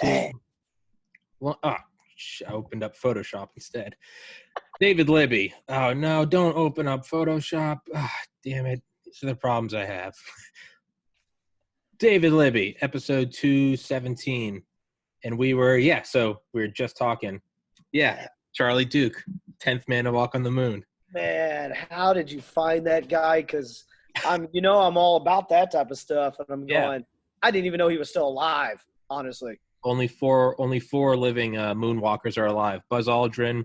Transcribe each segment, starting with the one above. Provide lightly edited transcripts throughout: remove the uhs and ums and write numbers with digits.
Dang. Well, I opened up Photoshop instead. David Libby. Oh, no, don't open up Photoshop. Damn it. These are the problems I have. David Libby, episode 217. And we were just talking. Yeah, Charlie Duke, 10th man to walk on the moon. Man, how did you find that guy? Because I'm all about that type of stuff. And I'm going, I didn't even know he was still alive, honestly. Only four living moonwalkers are alive. Buzz Aldrin,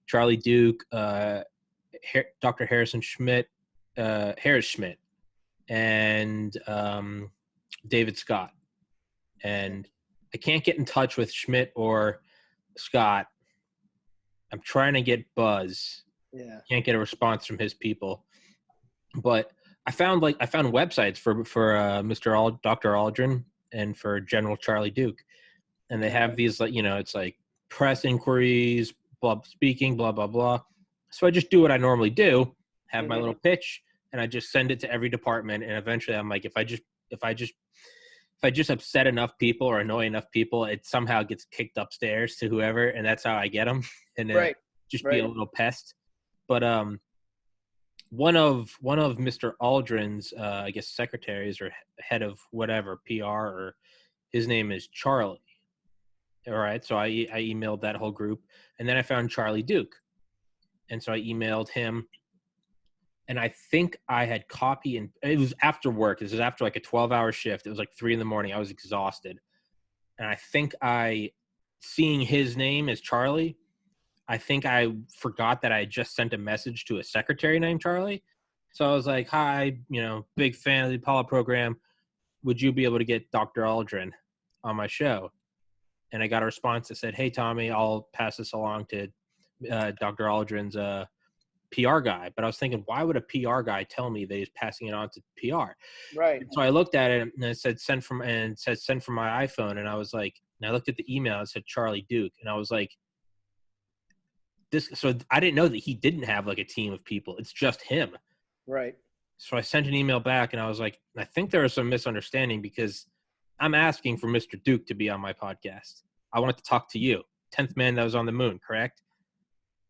Charlie Duke, Dr. Harris Schmidt, and David Scott. And I can't get in touch with Schmidt or Scott. I'm trying to get Buzz. Yeah. Can't get a response from his people. But I found websites for Dr. Aldrin and for General Charlie Duke. And they have these, it's like press inquiries, speaking, blah, blah, blah. So I just do what I normally do, have my little pitch, and I just send it to every department. And eventually I'm like, if I just upset enough people or annoy enough people, it somehow gets kicked upstairs to whoever. And that's how I get them. And be a little pest. But one of Mr. Aldrin's, I guess, secretaries or head of whatever, PR, or his name is Charlie. All right, so I emailed that whole group, and then I found Charlie Duke, and so I emailed him, and I think I had copy, and it was after work. This was after like a 12-hour shift. It was like 3 a.m. I was exhausted, and I think seeing his name as Charlie, I think I forgot that I had just sent a message to a secretary named Charlie. So I was like, hi, big fan of the Apollo program. Would you be able to get Dr. Aldrin on my show? And I got a response that said, hey, Tommy, I'll pass this along to Dr. Aldrin's PR guy. But I was thinking, why would a PR guy tell me that he's passing it on to PR? Right. So I looked at it, and it said send from my iPhone. And I was like, and I looked at the email, it said Charlie Duke. And I was like, so I didn't know that he didn't have like a team of people. It's just him. Right. So I sent an email back, and I was like, I think there was some misunderstanding because I'm asking for Mr. Duke to be on my podcast. I wanted to talk to you, 10th man that was on the moon, correct?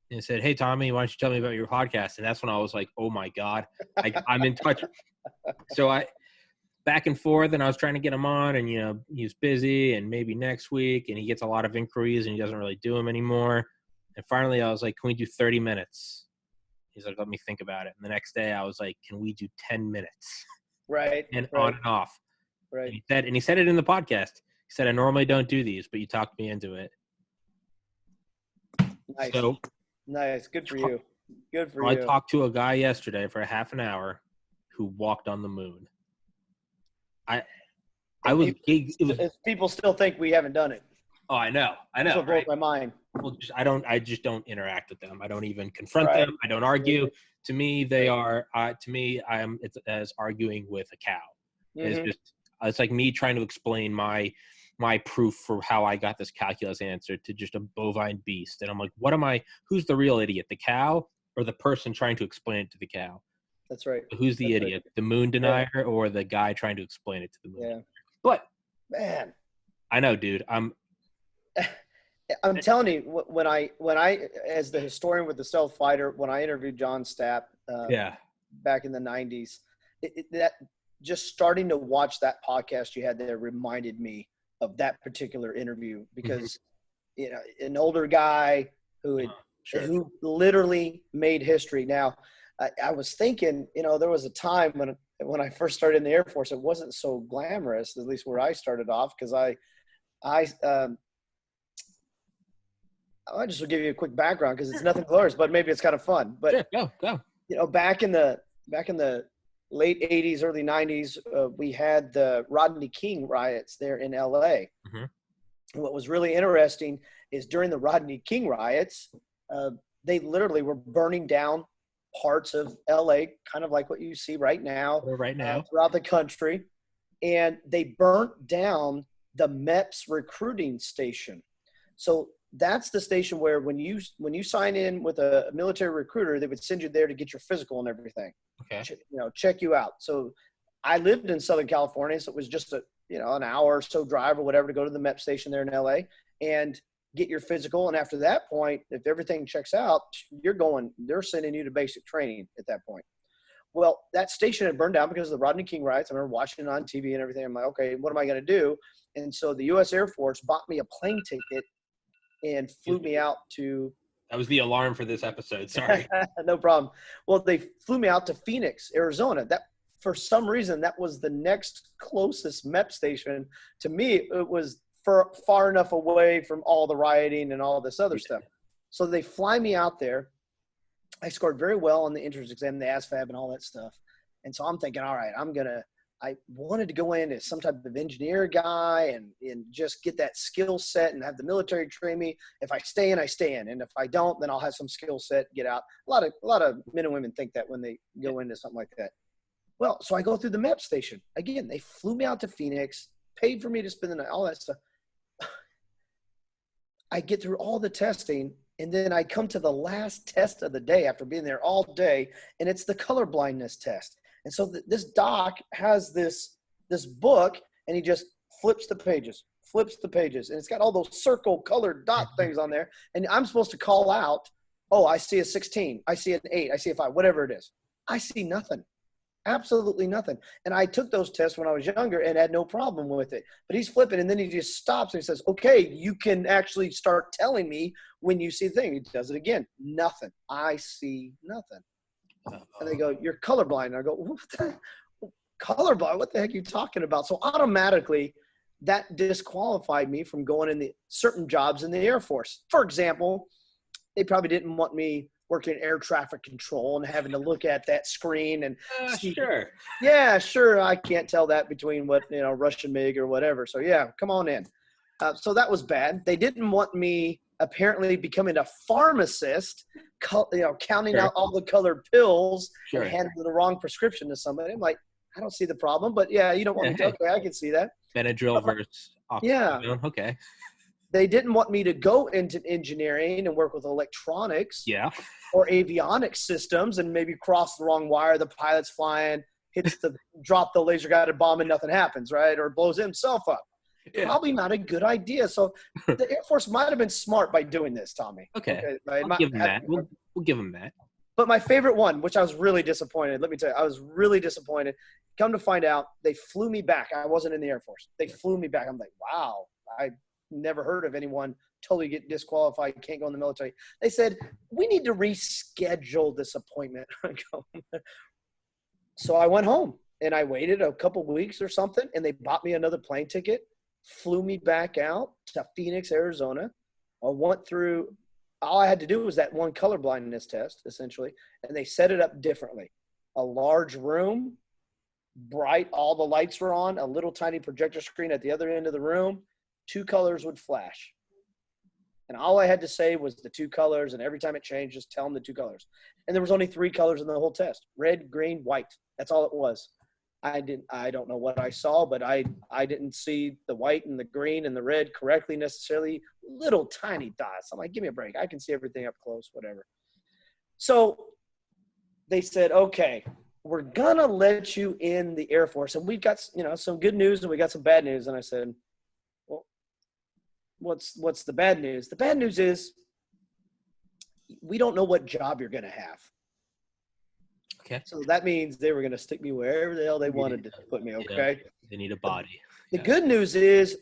And he said, hey, Tommy, why don't you tell me about your podcast? And that's when I was like, oh, my God, I'm in touch. So I back and forth, and I was trying to get him on, and, he was busy, and maybe next week, and he gets a lot of inquiries, and he doesn't really do them anymore. And finally, I was like, can we do 30 minutes? He's like, let me think about it. And the next day, I was like, can we do 10 minutes? Right. And on and off. Right. And he said it in the podcast. He said, I normally don't do these, but you talked me into it. Nice. So, nice. Good for you. Good for you. I talked to a guy yesterday for a half an hour who walked on the moon. People still think we haven't done it. Oh, I know. That's what blows my mind. Well, I just don't interact with them. I don't even confront them. I don't argue. Right. To me, they are. It's as arguing with a cow. It's like me trying to explain my proof for how I got this calculus answer to just a bovine beast. And I'm like, who's the real idiot, the cow or the person trying to explain it to the cow? That's right. Who's the idiot, the moon denier or the guy trying to explain it to the moon? Yeah. But man, I know, dude. I'm telling you, when I, as the historian with the stealth fighter, when I interviewed John Stapp, back in the 90s, that just starting to watch that podcast you had there reminded me of that particular interview because, an older guy who literally made history. Now, I was thinking, there was a time when I first started in the Air Force, it wasn't so glamorous, at least where I started off, because I just will give you a quick background because it's nothing glorious, but maybe it's kind of fun. But go. Back in the late 80s, early 90s, we had the Rodney King riots there in LA. Mm-hmm. And what was really interesting is during the Rodney King riots, they literally were burning down parts of LA, kind of like what you see right now throughout the country. And they burnt down the MEPS recruiting station. So that's the station where when you sign in with a military recruiter, they would send you there to get your physical and everything. Okay. Check you out. So I lived in Southern California, so it was just an hour or so drive or whatever to go to the MEP station there in LA and get your physical. And after that point, if everything checks out, they're sending you to basic training at that point. Well, that station had burned down because of the Rodney King riots. I remember watching it on TV and everything. I'm like, okay, what am I going to do? And so the U.S. Air Force bought me a plane ticket and flew me out to – That was the alarm for this episode. Sorry. No problem. Well, they flew me out to Phoenix, Arizona. That, for some reason, that was the next closest MEP station to me. It was far enough away from all the rioting and all this other stuff. So they fly me out there. I scored very well on the entrance exam, the ASVAB and all that stuff. And so I'm thinking, all right, I wanted to go in as some type of engineer guy and just get that skill set and have the military train me. If I stay in, I stay in. And if I don't, then I'll have some skill set, get out. A lot of men and women think that when they go into something like that. Well, so I go through the MEP station. Again, they flew me out to Phoenix, paid for me to spend the night, all that stuff. I get through all the testing, and then I come to the last test of the day after being there all day, and it's the color blindness test. And so this doc has this book, and he just flips the pages, and it's got all those circle colored dot things on there. And I'm supposed to call out, oh, I see a 16, I see an 8, I see a 5, whatever it is. I see nothing. Absolutely nothing. And I took those tests when I was younger and had no problem with it. But he's flipping, and then he just stops and he says, okay, you can actually start telling me when you see the thing. He does it again. Nothing. I see nothing. And they go, you're colorblind. And I go, what the colorblind? What the heck are you talking about? So automatically that disqualified me from going in the certain jobs in the Air Force. For example, they probably didn't want me working air traffic control and having to look at that screen and see. Sure. Yeah, sure. I can't tell that between what, Russian MiG or whatever. So yeah, come on in. So that was bad. They didn't want me apparently becoming a pharmacist, counting out all the colored pills and handing the wrong prescription to somebody. I'm like, I don't see the problem, but yeah, you don't want me to. Okay, I can see that. Benadryl versus yeah. Okay. They didn't want me to go into engineering and work with electronics or avionics systems and maybe cross the wrong wire. The pilot's flying, drop the laser guided bomb and nothing happens, right? Or blows himself up. Yeah. Probably not a good idea. So the Air Force might have been smart by doing this, Tommy. Okay. I'll give them that. We'll give them that. But my favorite one, which I was really disappointed. Let me tell you, I was really disappointed. Come to find out, they flew me back. I wasn't in the Air Force. They flew me back. I'm like, wow, I never heard of anyone totally get disqualified, can't go in the military. They said, we need to reschedule this appointment. So I went home and I waited a couple weeks or something, and they bought me another plane ticket, flew me back out to Phoenix, Arizona. I went through, all I had to do was that one color blindness test, essentially, and they set it up differently. A large room, bright, all the lights were on, a little tiny projector screen at the other end of the room. 2 colors would flash. And all I had to say was the 2 colors, and every time it changed, just tell them the 2 colors. And there was only 3 colors in the whole test: red, green, white. That's all it was. I don't know what I saw, but I didn't see the white and the green and the red correctly necessarily. Little tiny dots. I'm like, give me a break. I can see everything up close, whatever. So they said, okay, we're gonna let you in the Air Force, and we've got some good news and we got some bad news. And I said, what's the bad news? The bad news is we don't know what job you're going to have. Okay. So that means they were going to stick me wherever the hell they wanted to put me. Okay. They need a body. The good news is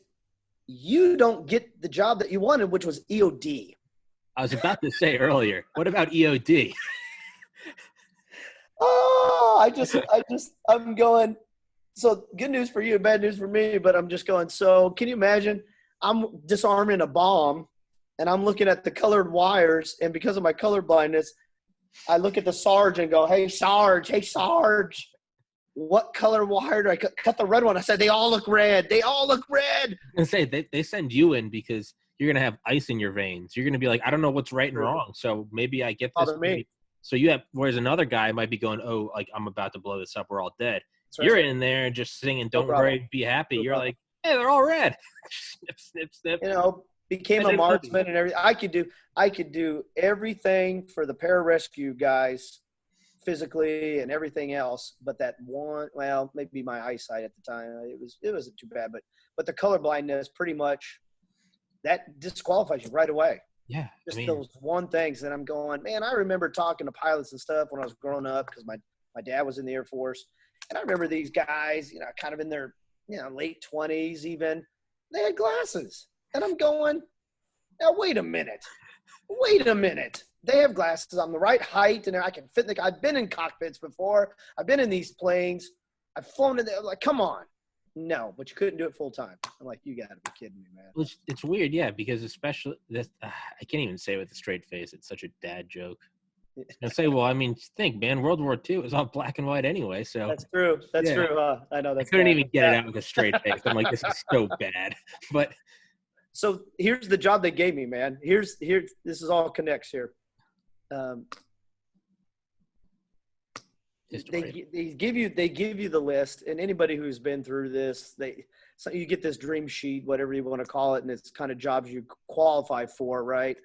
you don't get the job that you wanted, which was EOD. I was about to say earlier, what about EOD? I'm going, so good news for you, bad news for me, but I'm just going, so can you imagine? I'm disarming a bomb, and I'm looking at the colored wires, and because of my color blindness, I look at the Sarge and go, hey, Sarge, what color wire do I cut the red one? I said, they all look red. They all look red. I say they send you in because you're going to have ice in your veins. You're going to be like, I don't know what's right and wrong, so maybe I get this. So whereas another guy might be going, oh, like I'm about to blow this up. We're all dead. Right. You're in there just singing, don't worry, be happy. You're like, hey, they're all red. Snip, snip, snip. Became a marksman and everything. I could do everything for the pararescue guys physically and everything else, but that one, well, maybe my eyesight at the time, it wasn't too bad, but the color blindness pretty much that disqualifies you right away. Yeah. Just those one things that I'm going, man, I remember talking to pilots and stuff when I was growing up because my dad was in the Air Force. And I remember these guys, kind of in their, late 20s even, they had glasses. And I'm going, now, wait a minute. They have glasses. I'm the right height, and I can fit. I've been in cockpits before. I've been in these planes. I've flown in there. I'm like, come on. No, but you couldn't do it full time. I'm like, you got to be kidding me, man. Well, it's weird, yeah, because especially this, I can't even say it with a straight face. It's such a dad joke. And say, well, I mean, think, man, World War II was all black and white anyway. So that's true. That's true. I know that's. I couldn't even get it out with a straight face. I'm like, this is so bad. But so here's the job they gave me, man. Here's this is all connects here. They give you the list, and anybody who's been through this, so you get this dream sheet, whatever you want to call it, and it's kind of jobs you qualify for, right?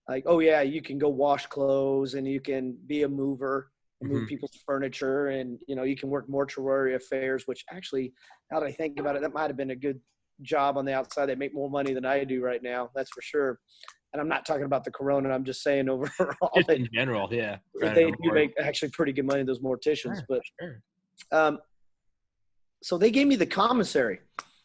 Like, oh yeah, you can go wash clothes, and you can be a mover and move people's furniture, and you can work mortuary affairs, which actually, now that I think about it, that might have been a good job on the outside. They make more money than I do right now, that's for sure. And I'm not talking about the corona. I'm just saying overall. Just in general, yeah. They do make actually pretty good money, those morticians. Sure. So they gave me the commissary.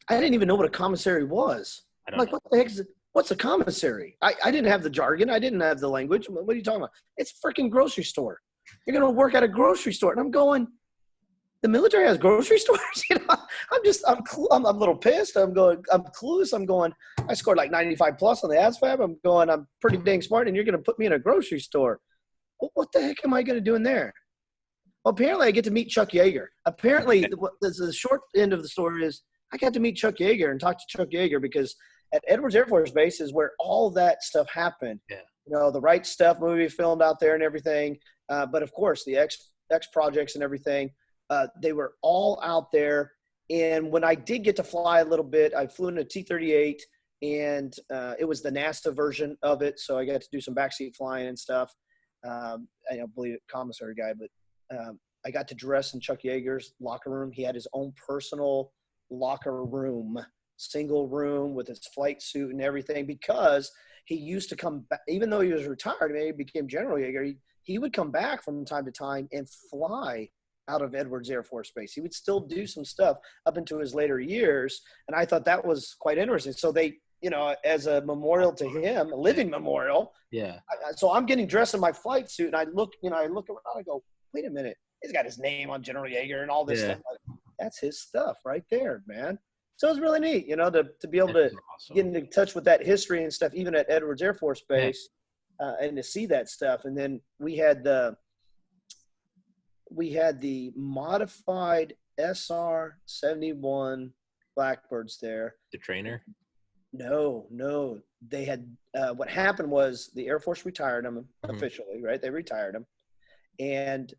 I didn't even know what a commissary was. I'm like, what the heck is it? What's a commissary? I didn't have the jargon. I didn't have the language. What are you talking about? It's a freaking grocery store. You're going to work at a grocery store. And I'm going, the military has grocery stores? I'm a little pissed. I'm clueless. I'm going, I scored like 95 plus on the ASVAB. I'm going, I'm pretty dang smart, and you're going to put me in a grocery store. Well, what the heck am I going to do in there? Well, apparently I get to meet Chuck Yeager. Apparently the short end of the story is I got to meet Chuck Yeager and talk to Chuck Yeager because at Edwards Air Force Base is where all that stuff happened. Yeah. The Right Stuff movie filmed out there and everything. But of course the X projects and everything, they were all out there. And when I did get to fly a little bit, I flew in a T-38 and it was the NASA version of it. So I got to do some backseat flying and stuff. I don't believe it, commissary guy, but I got to dress in Chuck Yeager's locker room. He had his own personal locker room, single room with his flight suit and everything, because he used to come back, even though he was retired, maybe he became General Yeager, he would come back from time to time and fly out of Edwards Air Force Base. He would still do some stuff up into his later years. And I thought that was quite interesting. So they, as a memorial to him, a living memorial. Yeah. So I'm getting dressed in my flight suit and I look around, I go, wait a minute. He's got his name on General Yeager and all this stuff. That's his stuff right there, man. So it was really neat, to be able to get in touch with that history and stuff, even at Edwards Air Force Base, and to see that stuff. And then we had the modified SR-71 Blackbirds there. The trainer? No. They had what happened was the Air Force retired them officially, right? They retired them. And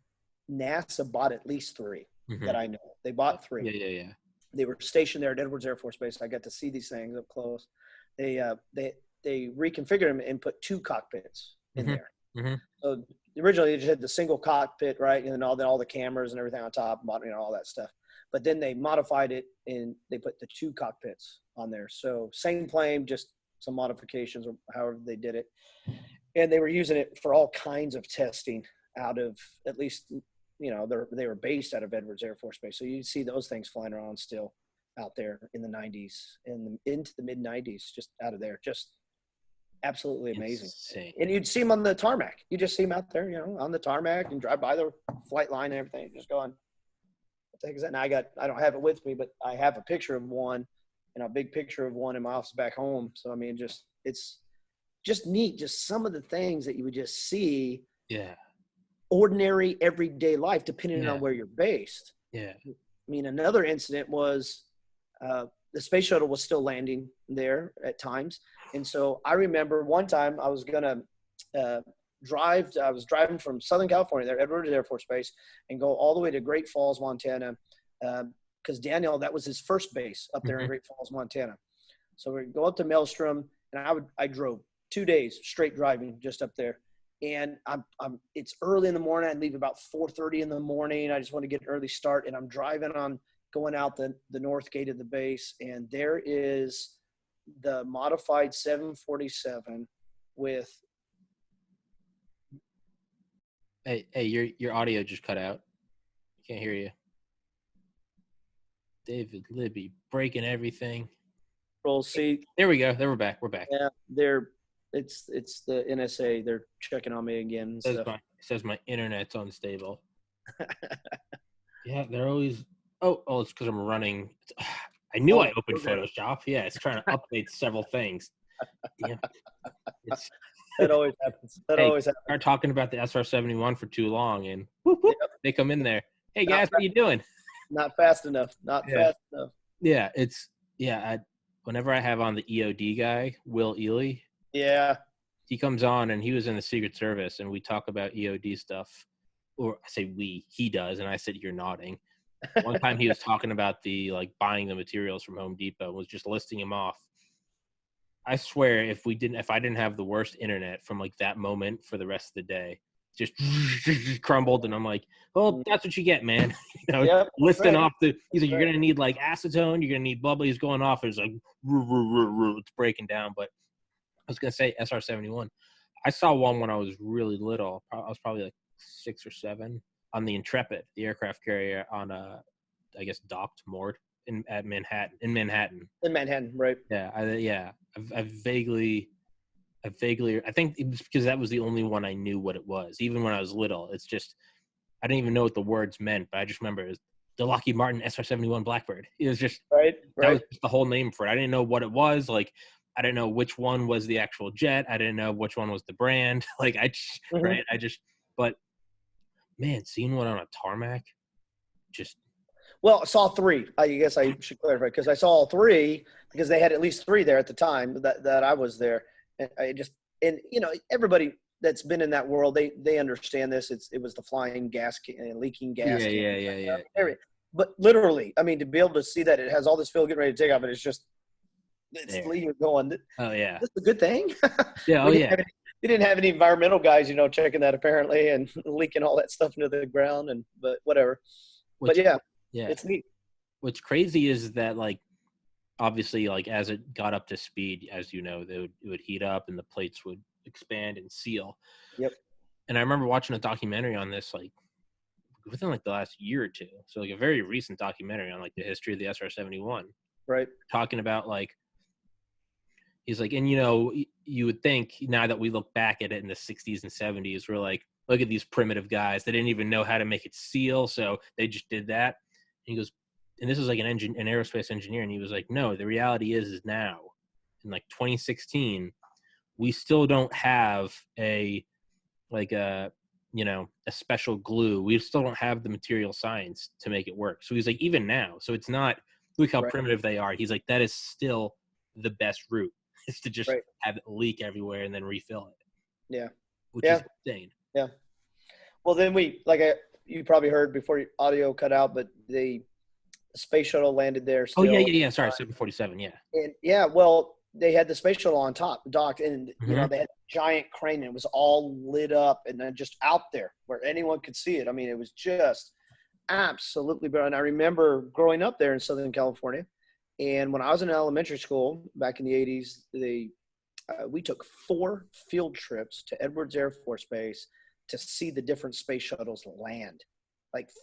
NASA bought at least 3 that I know. They bought 3. Yeah. They were stationed there at Edwards Air Force Base. I got to see these things up close. They reconfigured them and put 2 cockpits in there. So originally they just had the single cockpit, right? And then all the cameras and everything on top, all that stuff. But then they modified it and they put the 2 cockpits on there. So same plane, just some modifications or however they did it. And they were using it for all kinds of testing out of, at least, they were based out of Edwards Air Force Base. So you see those things flying around still out there in the 90s and into the mid 90s, just out of there. Just absolutely amazing. Insane. And you'd see them on the tarmac. You just see them out there, on the tarmac and drive by the flight line and everything. Just going, what the heck is that? Now I don't have it with me, but I have a picture of one and a big picture of one in my office back home. So, I mean, it's just neat. Just some of the things that you would just see. Yeah. Ordinary everyday life, depending on where you're based. Yeah. I mean, another incident was the space shuttle was still landing there at times. And so I remember one time I was going to I was driving from Southern California there, Edwards Air Force Base, and go all the way to Great Falls, Montana, because Daniel, that was his first base up there in Great Falls, Montana. So we go up to Maelstrom, and I drove 2 days straight driving just up there. and it's early in the morning. I leave about 4:30 in the morning. I just want to get an early start, and I'm driving going out the north gate of the base, and there is the modified 747 with. Hey, your audio just cut out. Can't hear you. David Libby breaking everything. Control C. There we go. There we're back. We're back. Yeah, it's the NSA. They're checking on me again. It says my internet's unstable. Yeah, they're always. Oh, it's because I'm running. I knew I opened Photoshop. Yeah, it's trying to update several things. Yeah, that always happens. Always happens. Start talking about the SR-71 for too long, and whoop, they come in there. Hey guys, what are you doing? Not fast enough. Fast enough. Yeah, whenever I have on the EOD guy, Will Ely. Yeah. He comes on, and he was in the Secret Service, and we talk about EOD stuff. Or I say he does, and I said you're nodding. One time he was talking about buying the materials from Home Depot, was just listing them off. I swear, if I didn't have the worst internet from that moment for the rest of the day, just crumbled, and I'm like, well, that's what you get, man. Listing off he's like, you're gonna need acetone, you're gonna need blah blah. He's going off. It's like it's breaking down. But I was gonna say SR-71. I saw one when I was really little. I was probably 6 or 7 on the Intrepid, the aircraft carrier on I guess docked moored in Manhattan. In Manhattan, right? Yeah, I vaguely. I think it was because that was the only one I knew what it was. Even when I was little, it's just I didn't even know what the words meant, but I just remember it was the Lockheed Martin SR-71 Blackbird. It was just right. That was just the whole name for it. I didn't know what it was. I didn't know which one was the actual jet. I didn't know which one was the brand. But man, seeing one on a tarmac, just. Well, I saw 3. I guess I should clarify because I saw all 3 because they had at least 3 there at the time that I was there. And everybody that's been in that world, they understand this. It was the flying gas leaking gas. Yeah. But literally, I mean, to be able to see that it has all this fuel getting ready to take off, and it's leaving going. Oh yeah, this is a good thing. Yeah. Oh yeah. They didn't have any environmental guys, checking that apparently and leaking all that stuff into the ground but whatever. Yeah, it's neat. What's crazy is that obviously as it got up to speed, as it would heat up and the plates would expand and seal. Yep. And I remember watching a documentary on this within the last year or two. So a very recent documentary on the history of the SR-71. Right. Talking about he's and you would think now that we look back at it in the 60s and 70s, we're look at these primitive guys. They didn't even know how to make it seal, so they just did that. And he goes, and this is an aerospace engineer, and he was no, the reality is now in 2016, we still don't have a special glue. We still don't have the material science to make it work. So he's even now, so it's not, look how primitive they are. He's that is still the best route, is to just have it leak everywhere and then refill it. Yeah. Which is insane. Yeah. Well, then you probably heard before your audio cut out, but the space shuttle landed there still. Oh yeah. Sorry, 747. Yeah. And well, they had the space shuttle on top docked, and they had a giant crane, and it was all lit up and then just out there where anyone could see it. I mean, it was just absolutely brilliant. I remember growing up there in Southern California, and when I was in elementary school back in the 80s, we took 4 field trips to Edwards Air Force Base to see the different space shuttles land,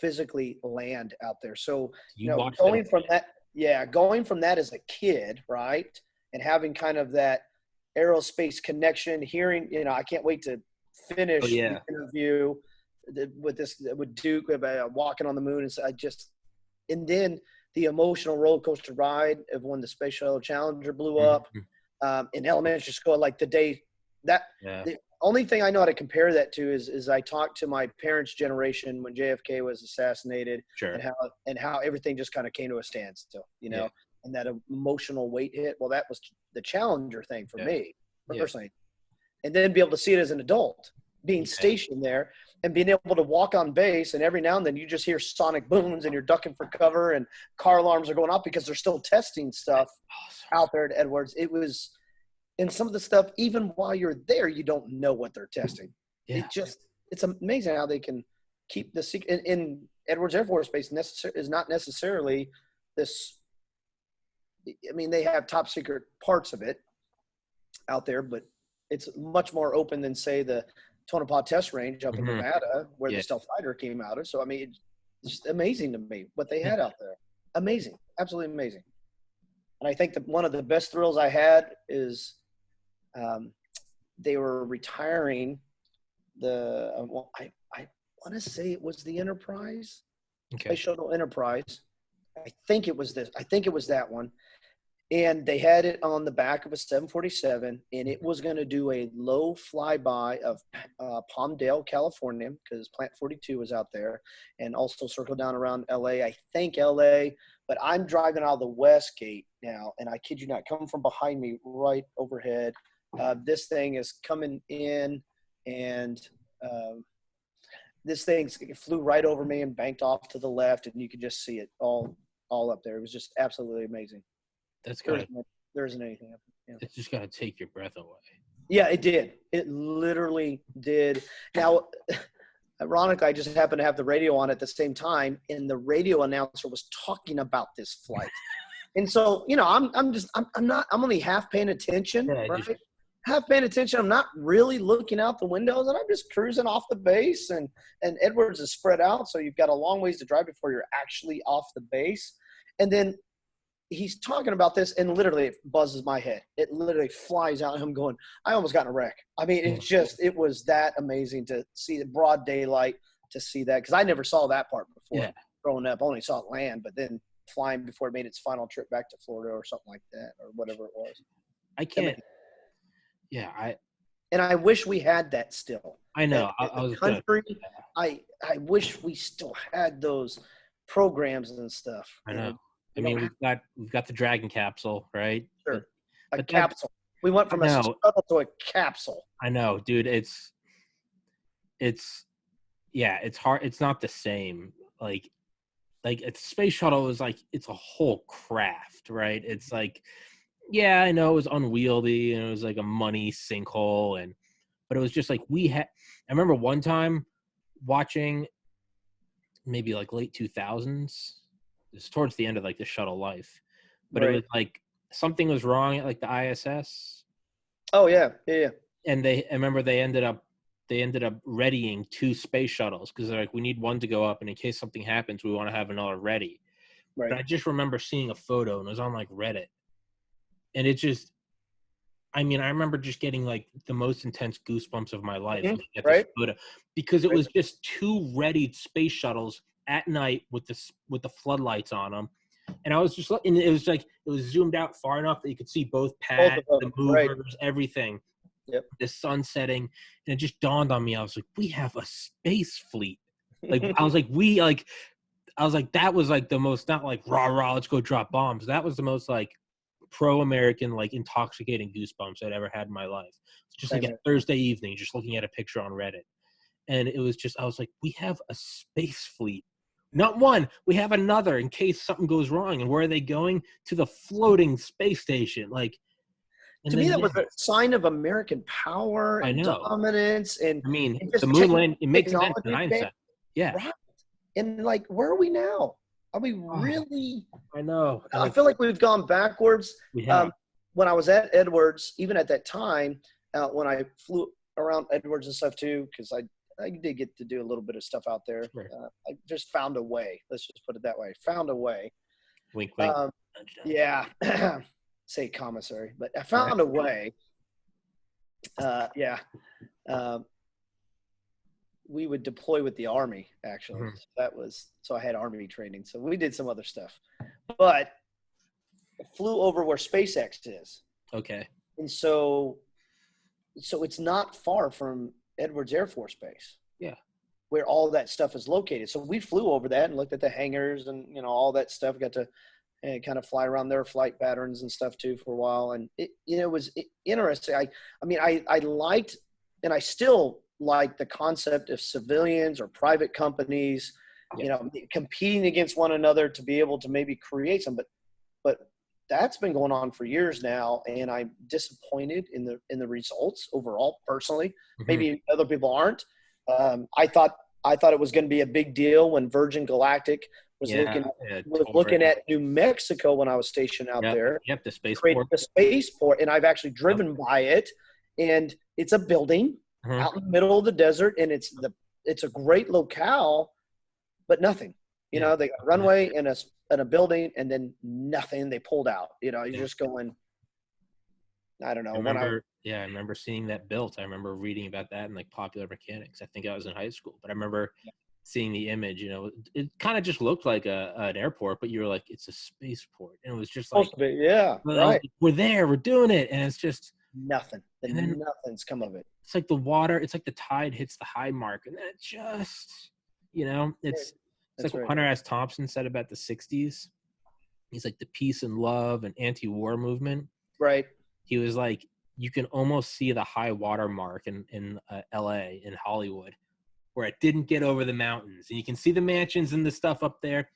physically land out there. So, going from that as a kid, right, and having kind of that aerospace connection, hearing, I can't wait to finish the interview with Duke about walking on the moon. And then the emotional roller coaster ride of when the Space Shuttle Challenger blew up in elementary school, the day that the only thing I know how to compare that to is I talked to my parents' generation when JFK was assassinated, and how everything just kind of came to a standstill, and that emotional weight hit. Well, that was the Challenger thing for me personally. And then be able to see it as an adult, being stationed there and being able to walk on base, and every now and then you just hear sonic booms and you're ducking for cover and car alarms are going off because they're still testing stuff out there at Edwards. It was, and some of the stuff, even while you're there, you don't know what they're testing. Yeah. It's amazing how they can keep the secret. In Edwards Air Force Base is not necessarily this. I mean, they have top secret parts of it out there, but it's much more open than, say, the Tonopah Test Range up in Nevada, where the stealth fighter came out of. So, I mean, it's just amazing to me what they had out there. Amazing, absolutely amazing. And I think that one of the best thrills I had is they were retiring the I want to say it was the Enterprise, Space Shuttle Enterprise. I think it was that one. And they had it on the back of a 747, and it was going to do a low flyby of Palmdale, California, because Plant 42 was out there, and also circle down around LA. I think LA, but I'm driving out of the West Gate now, and I kid you not, coming from behind me right overhead. This thing is coming in, and this thing flew right over me and banked off to the left, and you could just see it all up there. It was just absolutely amazing. There isn't anything up there. Yeah. It's just got to take your breath away. Yeah, it did. It literally did. Now, ironically, I just happened to have the radio on at the same time, and the radio announcer was talking about this flight. And so, you know, I'm only half paying attention, right? Half paying attention. I'm not really looking out the windows, and I'm just cruising off the base. And Edwards is spread out, so you've got a long ways to drive before you're actually off the base. And then he's talking about this, and literally it buzzes my head. It literally flies out, and I'm going, I almost got in a wreck. I mean, it was that amazing to see the broad daylight, to see that, because I never saw that part before growing up. I only saw it land, but then flying before it made its final trip back to Florida or something like that, or whatever it was. I can't. And I wish we had that still. I know. I wish we still had those programs and stuff. I know. I mean, we've got the Dragon capsule, right? Sure. A capsule. We went from a shuttle to a capsule. I know, dude. It's hard. It's not the same. Like a space shuttle is like, it's a whole craft, right? It's like, yeah, I know it was unwieldy and it was like a money sinkhole, but it was just like I remember one time watching maybe like late 2000s. It's towards the end of like the shuttle life, but it was like something was wrong at like the ISS. Oh yeah. And I remember they ended up readying 2 space shuttles, because they're like, we need one to go up, and in case something happens, we want to have another ready. Right. But I just remember seeing a photo, and it was on like Reddit, and it just, I mean, I remember just getting like the most intense goosebumps of my life looking at this photo, because it was just 2 readied space shuttles at night with the floodlights on them. And I was just looking, it was like, it was zoomed out far enough that you could see both pads, the movers, everything. Yep. The sun setting. And it just dawned on me. I was like, we have a space fleet. Like, I was like, that was like the most, not like rah, let's go drop bombs. That was the most like pro-American, like intoxicating goosebumps I'd ever had in my life. It's just like a Thursday evening, just looking at a picture on Reddit. And it was just, I was like, we have a space fleet. Not one, we have another in case something goes wrong. And where are they going? To the floating space station. Like, to me, that was a sign of American power and dominance. And I mean, the moon land, it makes sense in hindsight. Yeah. Right. And like, where are we now? Are we really? I know. I feel like we've gone backwards. We have. When I was at Edwards, even at that time, when I flew around Edwards and stuff too, because I did get to do a little bit of stuff out there. Sure. I just found a way. Let's just put it that way. Found a way. Wink, wink. Yeah. Say commissary, but I found a way. We would deploy with the Army, actually. Mm-hmm. So I had Army training. So we did some other stuff. But I flew over where SpaceX is. Okay. And so it's not far from Edwards Air Force Base. Yeah. Where all that stuff is located. So we flew over that and looked at the hangars and, you know, all that stuff. Got to kind of fly around their flight patterns and stuff too for a while. And it was interesting. I liked, and I still like, the concept of civilians or private companies, you know, competing against one another to be able to maybe create some, but that's been going on for years now, and I'm disappointed in the results overall. Personally, maybe other people aren't. I thought it was going to be a big deal when Virgin Galactic was looking at New Mexico when I was stationed out there. Yep, the spaceport. The spaceport, and I've actually driven by it, and it's a building out in the middle of the desert, and it's a great locale, but nothing. You know, they got a runway and a building, and then nothing. They pulled out. You know, you're just going. I don't know. I remember seeing that built. I remember reading about that in like Popular Mechanics. I think I was in high school, but I remember seeing the image. You know, it kind of just looked like an airport, but you were like, it's a spaceport, and it was just like, right. We're there, we're doing it, and it's just nothing. And then nothing's come of it. It's like the water. It's like the tide hits the high mark, and then it just, you know, it's like what Hunter S. Thompson said about the '60s. He's like the peace and love and anti-war movement. Right. He was like, you can almost see the high water mark in L.A. in Hollywood, where it didn't get over the mountains, and you can see the mansions and the stuff up there,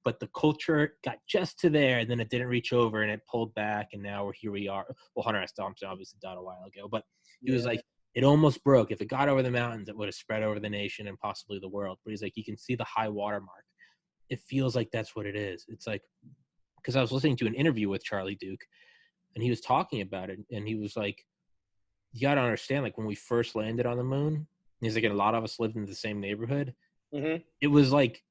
but the culture got just to there, and then it didn't reach over, and it pulled back, and now here we are. Well, Hunter S. Thompson obviously died a while ago, but he was like, it almost broke. If it got over the mountains, it would have spread over the nation and possibly the world. But he's like, you can see the high water mark. It feels like that's what it is. It's like, because I was listening to an interview with Charlie Duke, and he was talking about it, and he was like, you got to understand, like when we first landed on the moon, he's like, and a lot of us lived in the same neighborhood. It was like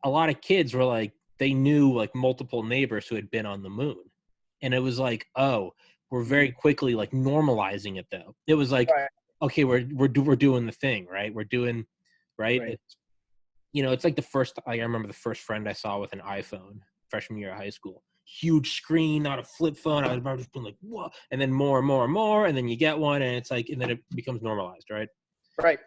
a lot of kids were like, they knew like multiple neighbors who had been on the moon. And it was like, oh, we're very quickly like normalizing it though. It was like, okay, we're doing the thing, right? We're doing, right? It's, you know, it's like I remember the first friend I saw with an iPhone freshman year of high school. Huge screen, not a flip phone. I was just being like, whoa. And then more and more and more. And then you get one, and it's like, and then it becomes normalized, right? Right.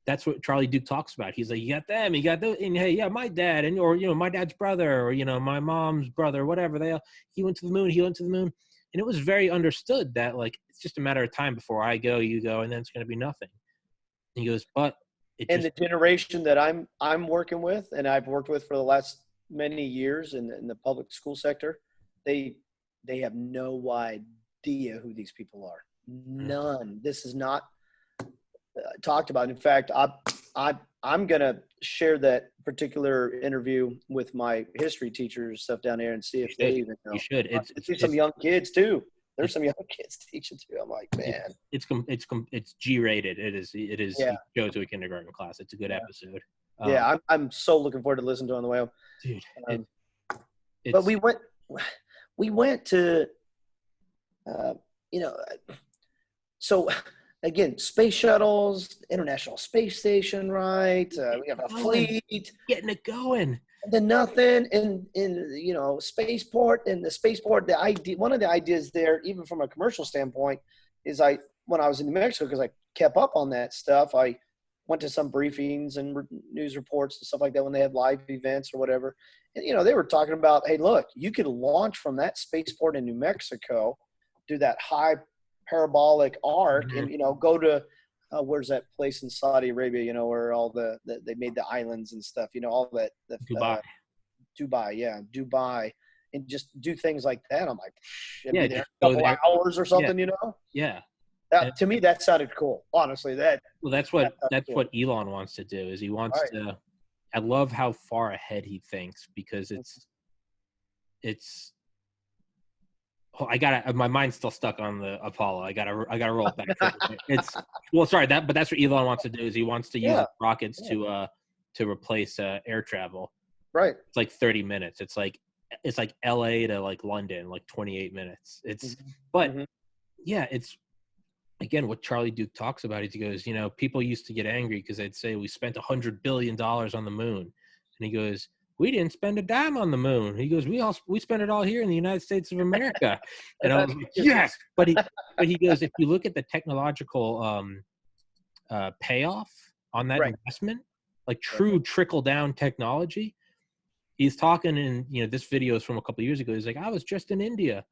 That's what Charlie Duke talks about. He's like, you got them, you got those, and hey, yeah, my dad, and or you know, my dad's brother, or you know, my mom's brother, whatever. He went to the moon, and it was very understood that like it's just a matter of time before I go, you go, and then it's going to be nothing. And he goes, but the generation that I'm working with, and I've worked with for the last many years in the public school sector, they have no idea who these people are. None. This is not talked about. In fact, I'm going to share that particular interview with my history teachers stuff down there and see if they even know. You should. It's some young kids too. There's some young kids teaching too. I'm like, man, it's G-rated. It is. Go to a kindergarten class. It's a good episode. I'm so looking forward to listening to it on the way home. Dude, but we went to, so again, space shuttles, International Space Station, right? We have a fleet. Getting it going. And then nothing in spaceport, and the spaceport, one of the ideas there, even from a commercial standpoint, is when I was in New Mexico, because I kept up on that stuff, I went to some briefings and news reports and stuff like that when they had live events or whatever. And, they were talking about, hey, look, you could launch from that spaceport in New Mexico, do that high parabolic arc, and, go to, where's that place in Saudi Arabia, where all they made the islands and stuff, all that. Dubai, and just do things like that. I'm like, be there a couple hours or something, Yeah. To me, that sounded cool. Honestly, that's what Elon wants to do. Is he wants to. I love how far ahead he thinks, because it's. Oh, my mind's still stuck on the Apollo. I gotta roll it back. But that's what Elon wants to do. Is he wants to use rockets to replace air travel. Right. It's like 30 minutes. It's like LA to like London, like 28 minutes. It's it's. Again, what Charlie Duke talks about is he goes, people used to get angry because they'd say we spent $100 billion on the moon. And he goes, we didn't spend a dime on the moon. He goes, we spent it all here in the United States of America. And I was like, yes. But he goes, if you look at the technological payoff on that investment, like true trickle down technology, he's talking in, this video is from a couple of years ago. He's like, I was just in India.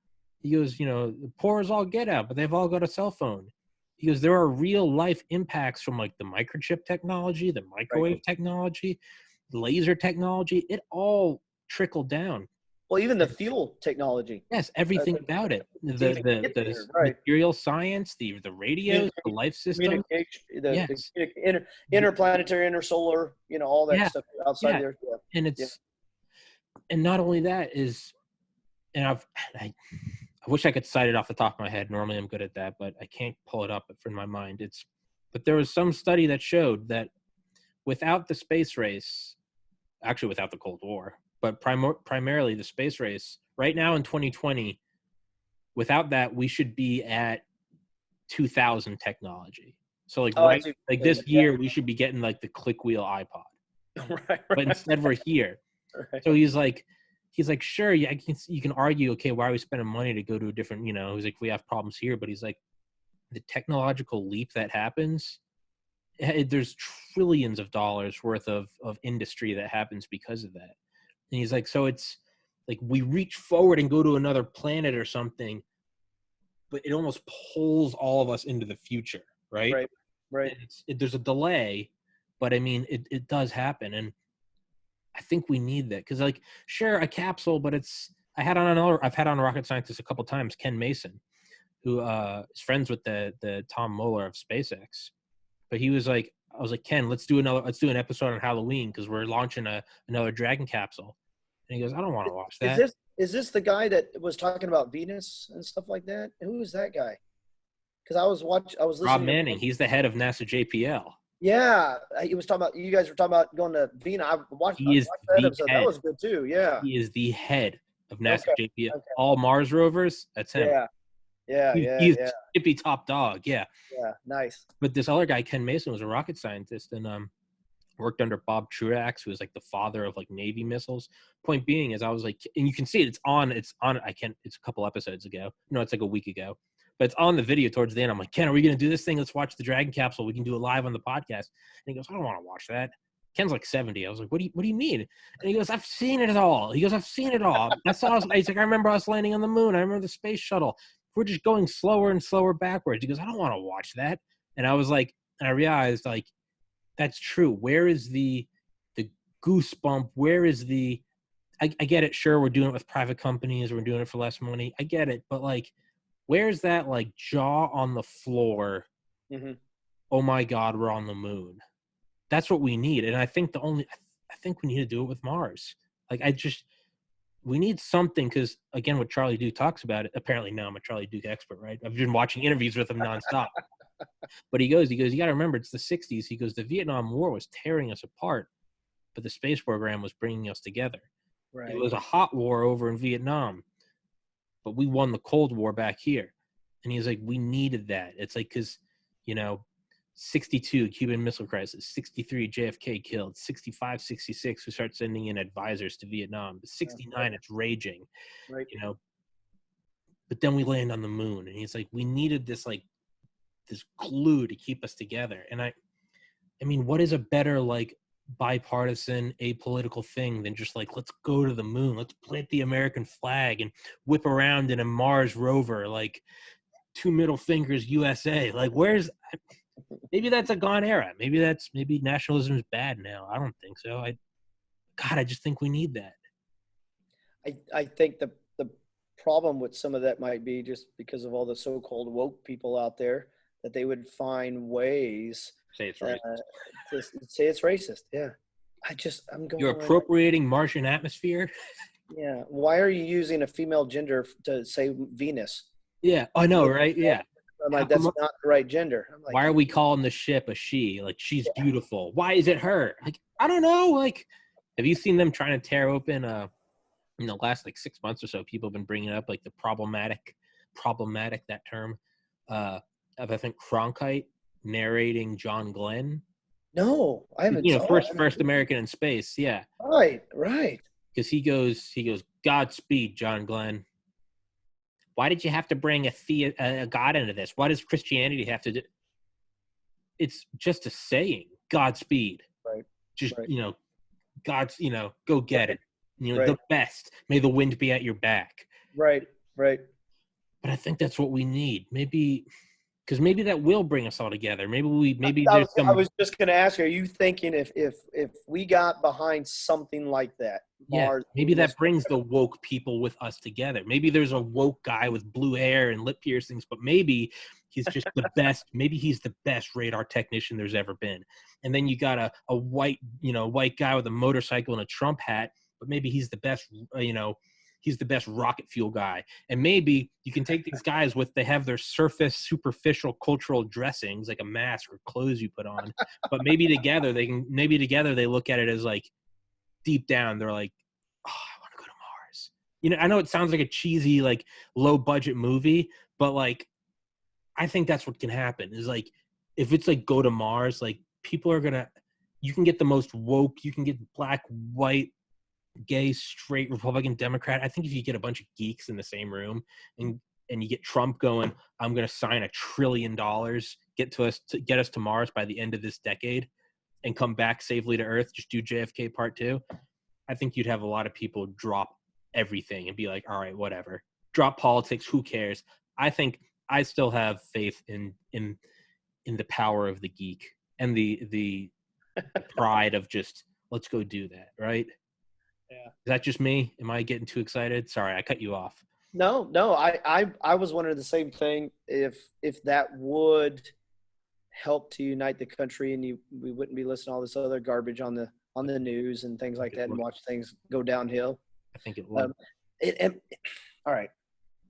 He goes, the poor as all get out, but they've all got a cell phone. He goes, there are real life impacts from like the microchip technology, the microwave technology, laser technology. It all trickled down. Well, even the fuel technology. Yes, everything about it. The right. material science, the radios, the life system. Communication, Yes. interplanetary, intersolar, all that stuff outside there. Yeah. And it's and not only that is, and I wish I could cite it off the top of my head. Normally I'm good at that, but I can't pull it up from my mind. But there was some study that showed that without the space race, actually without the Cold War, but primarily the space race, right now in 2020, without that, we should be at 2000 technology. So this year, we should be getting like the click wheel iPod. Right. But instead we're here. Right. So he's like, sure, yeah, you can argue, okay, why are we spending money to go to a different, he's like, we have problems here, but he's like, the technological leap that happens, there's trillions of dollars worth of industry that happens because of that. And he's like, so it's like we reach forward and go to another planet or something, but it almost pulls all of us into the future, right? Right. There's a delay, but I mean, it does happen. And I think we need that because, like, sure, a capsule, but I've had on a rocket scientist a couple times, Ken Mason, who is friends with the Tom Mueller of SpaceX. But he was like, I was like, Ken, let's do an episode on Halloween because we're launching another Dragon capsule. And he goes, I don't want to watch that. Is this the guy that was talking about Venus and stuff like that? Who is that guy? Because I was listening. Rob Manning. He's the head of NASA JPL. Yeah, he was talking about. You guys were talking about going to Venus. I watched that episode. That was good too. Yeah, he is the head of NASA JPL. Okay. All Mars rovers. That's him. He's tippy top dog. Yeah, nice. But this other guy, Ken Mason, was a rocket scientist and worked under Bob Truax, who was like the father of like Navy missiles. Point being is, I was like, and you can see it. It's on. It's a couple episodes ago. No, it's like a week ago. But it's on the video towards the end. I'm like, Ken, are we going to do this thing? Let's watch the Dragon capsule. We can do it live on the podcast. And he goes, I don't want to watch that. Ken's like 70. I was like, what do you mean? And he goes, I've seen it all. He goes, I've seen it all. He's like, I remember us landing on the moon. I remember the space shuttle. We're just going slower and slower backwards. He goes, I don't want to watch that. And I was like, and I realized, like, that's true. Where is the goosebump? Where is I get it. Sure, we're doing it with private companies. We're doing it for less money. I get it. But, like, where's that, like, jaw on the floor? Mm-hmm. Oh my God, we're on the moon. That's what we need. And I think I think we need to do it with Mars. Like, we need something because, again, what Charlie Duke talks about, apparently now I'm a Charlie Duke expert, right? I've been watching interviews with him nonstop. But he goes, you got to remember, it's the 60s. He goes, the Vietnam War was tearing us apart, but the space program was bringing us together. Right. It was a hot war over in Vietnam, but we won the Cold War back here. And he's like, we needed that. It's like, because, 62, Cuban Missile Crisis, 63, JFK killed, 65, 66, we start sending in advisors to Vietnam. 69, it's raging, right. But then we land on the moon. And he's like, we needed this, like, this glue to keep us together. And I mean, what is a better, like, bipartisan, apolitical thing than just like, let's go to the moon, let's plant the American flag and whip around in a Mars rover, like 2 middle fingers USA. Like, maybe that's a gone era. Maybe nationalism is bad now. I don't think so. I just think we need that. I think the problem with some of that might be just because of all the so-called woke people out there, that they would find ways say it's racist. To say it's racist. Yeah. I'm going. You're appropriating Martian atmosphere. Yeah. Why are you using a female gender to say Venus? Yeah. I know, right? Yeah. I'm like, that's not the right gender. I'm like, why are we calling the ship a she? Like, she's beautiful. Why is it her? Like, I don't know. Like, have you seen them trying to tear open, in the last, like, 6 months or so, people have been bringing up, like, the problematic, that term, of, I think, Cronkite narrating John Glenn. No, I haven't. First American in space. Yeah. Right. Because he goes, Godspeed, John Glenn. Why did you have to bring a God into this? Why does Christianity have to do? It's just a saying, Godspeed. Right. Just, God's, go get it. The best. May the wind be at your back. Right. But I think that's what we need. Maybe because maybe that will bring us all together. Maybe I there's some. I was just going to ask you, are you thinking if we got behind something like that, Mars, maybe that brings the woke people with us together. Maybe there's a woke guy with blue hair and lip piercings, but maybe he's just the best. Maybe he's the best radar technician there's ever been. And then you got a white guy with a motorcycle and a Trump hat, but maybe he's the best, he's the best rocket fuel guy. And maybe you can take these guys they have their superficial cultural dressings, like a mask or clothes you put on, but maybe together they look at it as like, deep down, they're like, oh, I want to go to Mars. I know it sounds like a cheesy, like low budget movie, but like, I think that's what can happen is like, if it's like go to Mars, like people are you can get the most woke, you can get black, white, gay, straight, Republican, Democrat. I think if you get a bunch of geeks in the same room and you get Trump going, I'm going to sign $1 trillion, get us to Mars by the end of this decade and come back safely to Earth, just do JFK Part 2, I think you'd have a lot of people drop everything and be like, all right, whatever. Drop politics, who cares? I think I still have faith in the power of the geek and the pride of just, let's go do that, right? Yeah. Is that just me? Am I getting too excited? Sorry, I cut you off. No, I was wondering the same thing. If that would help to unite the country, and we wouldn't be listening to all this other garbage on the news and things like that, and watch things go downhill. I think it would. All right,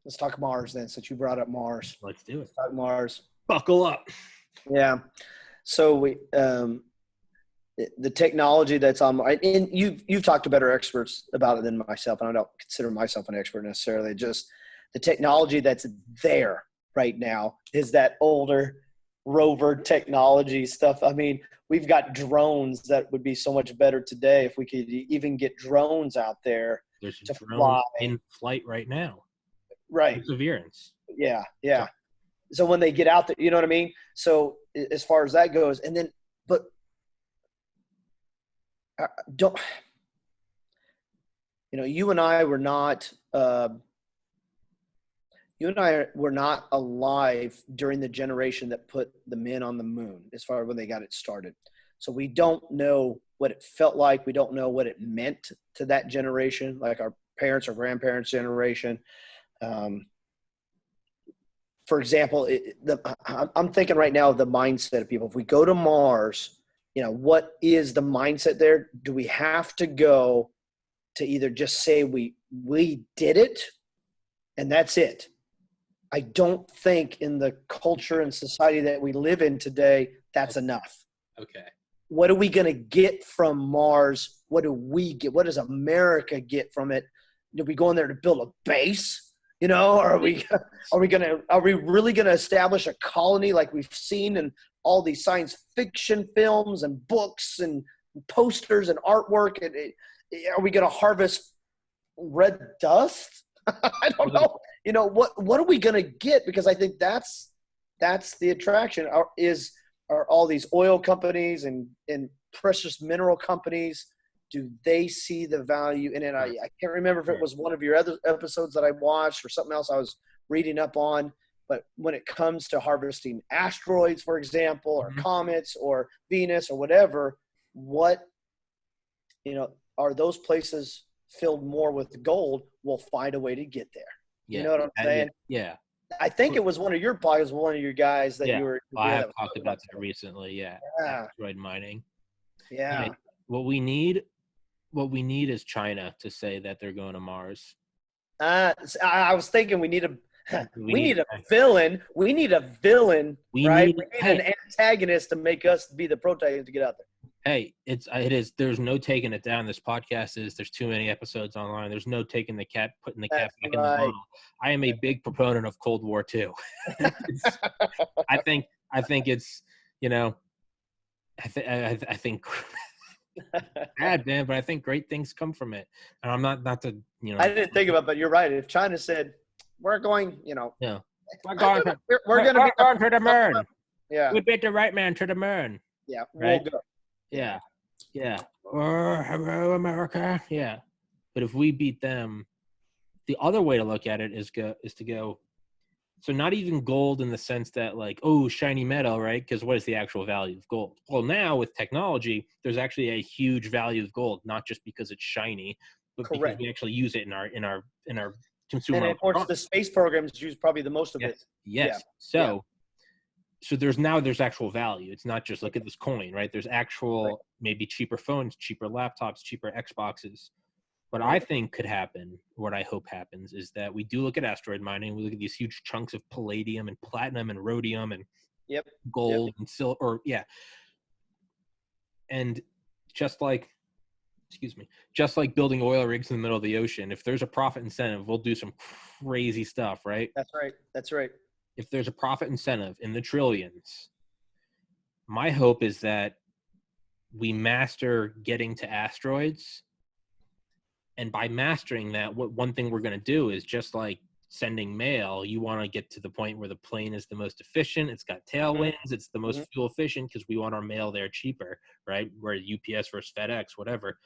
let's talk Mars then. Since you brought up Mars, let's do it. Let's talk Mars. Buckle up. Yeah. So we the technology that's on, and you've talked to better experts about it than myself, and I don't consider myself an expert necessarily. Just the technology that's there right now is that older rover technology stuff. I mean, we've got drones that would be so much better today if we could even get drones out there. There's a drone in flight right now. Right. Perseverance. Yeah. So when they get out there, you know what I mean? So as far as that goes, and then, but you and I were not alive during the generation that put the men on the moon, as far as when they got it started. So we don't know what it felt like. We don't know what it meant to that generation, like our parents or grandparents' generation. For example, I'm thinking right now of the mindset of people. If we go to Mars, what is the mindset there? Do we have to go to either just say we did it and that's it? I don't think in the culture and society that we live in today, that's enough. Okay. What are we going to get from Mars? What do we get? What does America get from it? Are we going there to build a base? Are we really going to establish a colony like we've seen in all these science fiction films and books and posters and artwork? And are we going to harvest red dust? I don't know. What are we going to get? Because I think that's the attraction. Are all these oil companies and precious mineral companies, do they see the value in it? I can't remember if it was one of your other episodes that I watched or something else I was reading up on. But when it comes to harvesting asteroids, for example, or comets or Venus or whatever, are those places filled more with gold? We'll find a way to get there. Yeah. You know what I'm saying? Yeah. I think it was one of your podcasts, one of your guys that you were. I have talked about that recently. Yeah. Asteroid mining. Yeah. What we need is China to say that they're going to Mars. I was thinking we need a villain. We need a villain, right? We need an antagonist to make us be the protagonist to get out there. Hey, it is. There's no taking it down. This podcast there's too many episodes online. There's no putting the cat back in the bottle. I am a big proponent of Cold War too. I think it's, I think bad, man, but I think great things come from it. And I'm not to, I didn't think about it, but you're right. If China said, we're going, we're going to the moon. Yeah. We beat the right man to the moon. Yeah. Right? We'll go. Yeah. Hello, America. Yeah. But if we beat them, the other way to look at it is to go, So not even gold in the sense that like, oh, shiny metal, right? Because what is the actual value of gold? Well, now with technology, there's actually a huge value of gold, not just because it's shiny, but because we actually use it in our consumer. And of course, the space programs use probably the most of it. Yes. Yeah. So there's actual value. It's not just look at this coin, right? There's actual maybe cheaper phones, cheaper laptops, cheaper Xboxes. What I think could happen, what I hope happens, is that we do look at asteroid mining. We look at these huge chunks of palladium and platinum and rhodium and gold and silver, and just like building oil rigs in the middle of the ocean, if there's a profit incentive, we'll do some crazy stuff, right? That's right. If there's a profit incentive in the trillions, my hope is that we master getting to asteroids. And by mastering that, one thing we're going to do is just like sending mail, you want to get to the point where the plane is the most efficient. It's got tailwinds. It's the most fuel efficient because we want our mail there cheaper, right? Where UPS versus FedEx, whatever.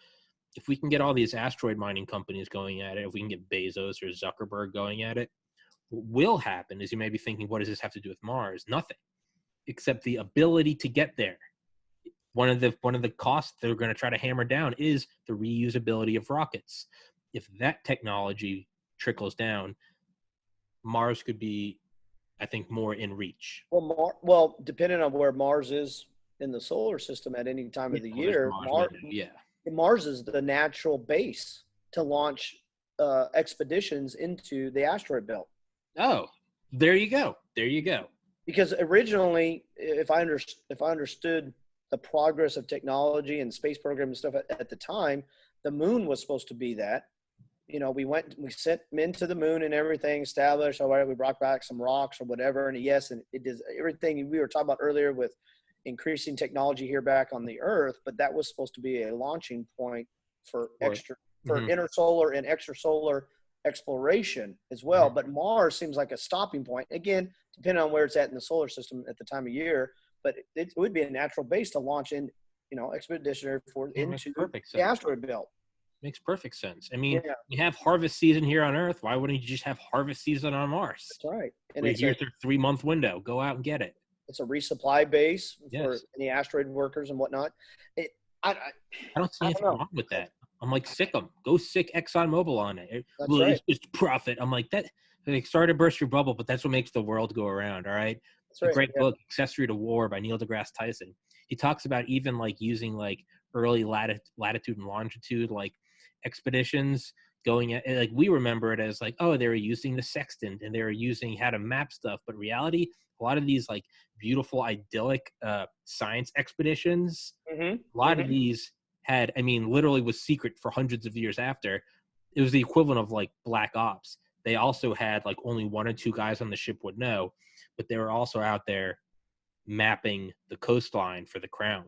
If we can get all these asteroid mining companies going at it, if we can get Bezos or Zuckerberg going at it, what will happen is you may be thinking, what does this have to do with Mars? Nothing, except the ability to get there. One of the costs they're going to try to hammer down is the reusability of rockets. If that technology trickles down, Mars could be, I think, more in reach. Well, depending on where Mars is in the solar system at any time of the year, Mars is the natural base to launch expeditions into the asteroid belt. Oh, there you go. Because originally, if I understood the progress of technology and space program and stuff at the time, the moon was supposed to be that. You know, we sent men to the moon and everything established. All right, we brought back some rocks or whatever. And and it is everything we were talking about earlier with increasing technology here back on the Earth. But that was supposed to be a launching point for intersolar and extrasolar exploration as well. But Mars seems like a stopping point. Again, depending on where it's at in the solar system at the time of year. But it would be a natural base to launch in, expeditionary force into the asteroid belt. Makes perfect sense. I mean, we have harvest season here on Earth. Why wouldn't you just have harvest season on Mars? That's right. And here's their 3-month window. Go out and get it. It's a resupply base for any asteroid workers and whatnot. I don't see anything wrong with that. I'm like, sick them. Go sick ExxonMobil on it. It's just profit. I'm like, that. Like, sorry to burst your bubble, but that's what makes the world go around. All right. It's a great book, Accessory to War by Neil deGrasse Tyson. He talks about even like using like early latitude and longitude, like expeditions going at, like, we remember it as like, oh, they were using the sextant and they were using how to map stuff. But reality, a lot of these like beautiful, idyllic science expeditions, a lot of these had, literally was secret for hundreds of years after. It was the equivalent of like Black Ops. They also had like only 1 or 2 guys on the ship would know, but they were also out there mapping the coastline for the crown.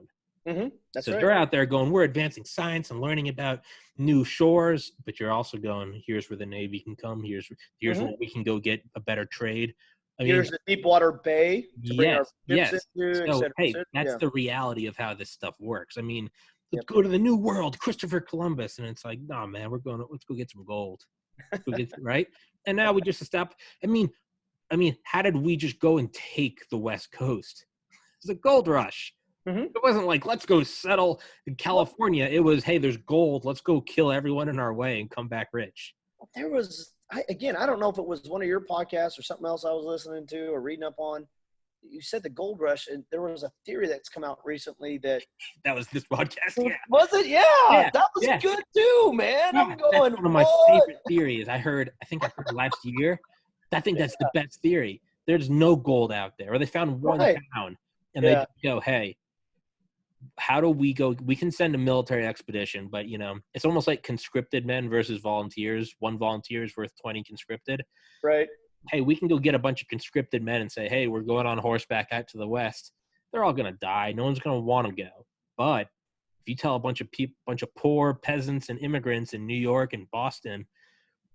So they're out there going, we're advancing science and learning about new shores, but you're also going, here's where the Navy can come. Here's where we can go get a better trade. Here's the Deepwater Bay to bring our ships into, so, hey, that's the reality of how this stuff works. Let's go to the New World, Christopher Columbus. And it's like, nah, man, let's go get some gold. Right? And now we just stopped. How did we just go and take the West Coast? It's a gold rush. It wasn't like, let's go settle in California. It was, hey, there's gold. Let's go kill everyone in our way and come back rich. There was, I don't know if it was one of your podcasts or something else I was listening to or reading up on. You said the gold rush, and there was a theory that's come out recently that was this podcast. Yeah. Was it? Yeah. That was good too, man. Yeah, I'm going, that's one of my favorite theories. I think I heard last year. I think that's the best theory. There's no gold out there, or they found one town, and they go, hey, how do we go? We can send a military expedition, but it's almost like conscripted men versus volunteers. 1 volunteer is worth 20 conscripted. Right. Hey, we can go get a bunch of conscripted men and say, hey, we're going on horseback out to the west. They're all going to die. No one's going to want to go. But if you tell a bunch of poor peasants and immigrants in New York and Boston,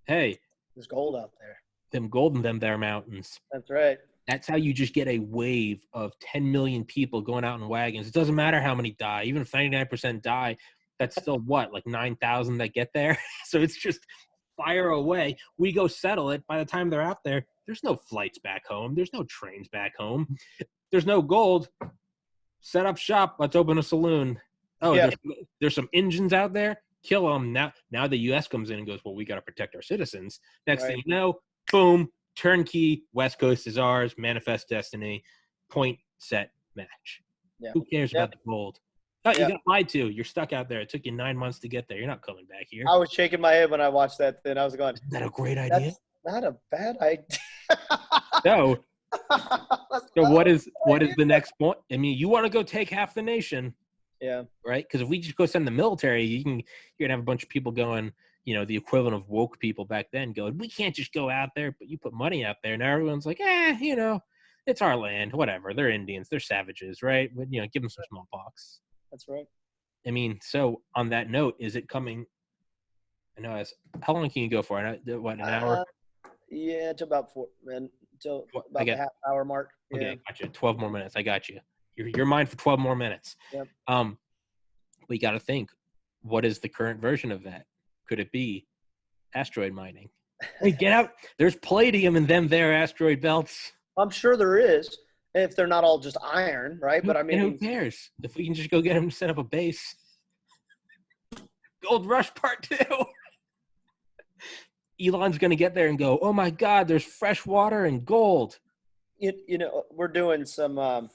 hey, there's gold out there. Them gold in them there mountains. That's right. That's how you just get a wave of 10 million people going out in wagons. It doesn't matter how many die. Even if 99% die, that's still what, like 9,000 that get there? So it's just fire away. We go settle it. By the time they're out there, there's no flights back home. There's no trains back home. There's no gold. Set up shop. Let's open a saloon. Oh, yeah. There's some engines out there. Kill them. Now the U.S. comes in and goes, well, we got to protect our citizens. Next thing you know, boom, turnkey, West Coast is ours, manifest destiny, point, set, match. Yeah. Who cares about the gold? Oh, you got lied to. You're stuck out there. It took you 9 months to get there. You're not coming back here. I was shaking my head when I watched that thing. I was going, isn't that a great idea? That's not a bad idea. No. So what is the next point? I mean, you want to go take half the nation. Yeah. Right? Because if we just go send the military, you're going to have a bunch of people going, the equivalent of woke people back then going, we can't just go out there, but you put money out there. Now everyone's like, it's our land, whatever. They're Indians. They're savages, right? But, give them some smallpox. That's right. I mean, so on that note, is it coming? I know. How long can you go for? What, an hour? Yeah, it's about until about the half hour mark. Yeah. Okay, I got you. 12 more minutes. I got you. You're mine for 12 more minutes. Yep. We got to think. What is the current version of that? Could it be asteroid mining? Hey, get out. There's palladium in them there asteroid belts. I'm sure there is, if they're not all just iron, right? But I mean, who cares? If we can just go get them to set up a base. Gold Rush Part 2. Elon's going to get there and go, oh, my God, there's fresh water and gold. We're doing some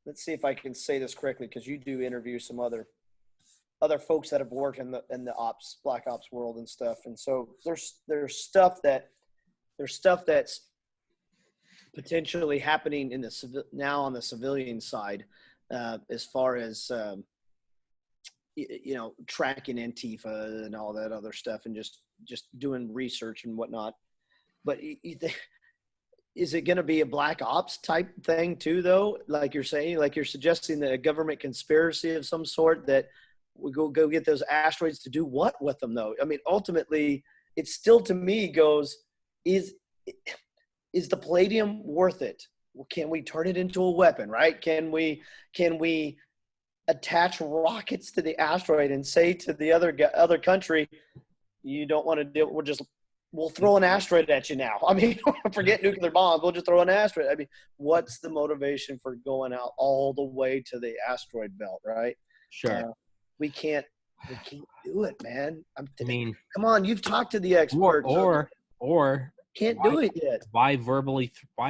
let's see if I can say this correctly, because you do interview some other folks that have worked in the black ops world and stuff. And so there's stuff that's potentially happening now on the civilian side, as far as tracking Antifa and all that other stuff, and just doing research and whatnot. But is it going to be a black ops type thing too, though? Like you're saying, like you're suggesting that a government conspiracy of some sort, that we go get those asteroids to do what with them, though? I mean, ultimately, it still to me goes, is the palladium worth it? Well, can we turn it into a weapon, right? Can we attach rockets to the asteroid and say to the other country, you don't want to deal, we'll throw an asteroid at you now. I mean, forget nuclear bombs. We'll just throw an asteroid. I mean, what's the motivation for going out all the way to the asteroid belt, right? Sure. We can't do it, man. Come on, you've talked to the experts. Or can't do it yet. Why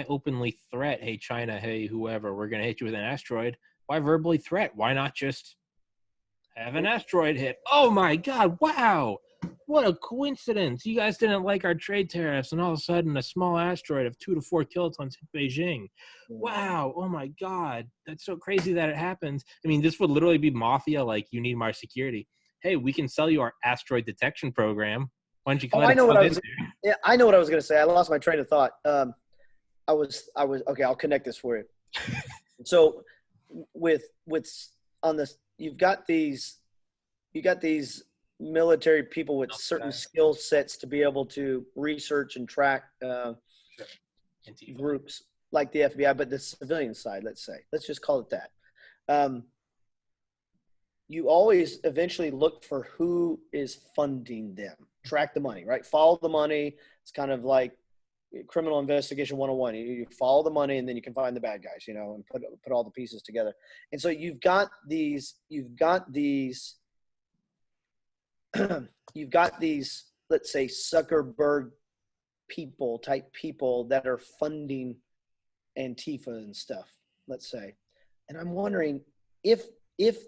openly threat? Hey, China. Hey, whoever. We're gonna hit you with an asteroid. Why verbally threat? Why not just have an asteroid hit? Oh my God! Wow. What a coincidence. You guys didn't like our trade tariffs, and all of a sudden a small asteroid of 2 to 4 kilotons hit Beijing. Wow. Oh, my God. That's so crazy that it happens. I mean, this would literally be mafia, like, you need my security. Hey, we can sell you our asteroid detection program. Why don't you come I know what I was going to say. I lost my train of thought. Okay, I'll connect this for you. So with on this, you got these military people with certain skill sets to be able to research and track groups like the FBI, but the civilian side, let's just call it that. You always eventually look for who is funding them. Track the money, right? Follow the money. It's kind of like criminal investigation 101. You follow the money, and then you can find the bad guys, and put all the pieces together. And so you've got these, let's say, Zuckerberg type people that are funding Antifa and stuff, let's say. And I'm wondering if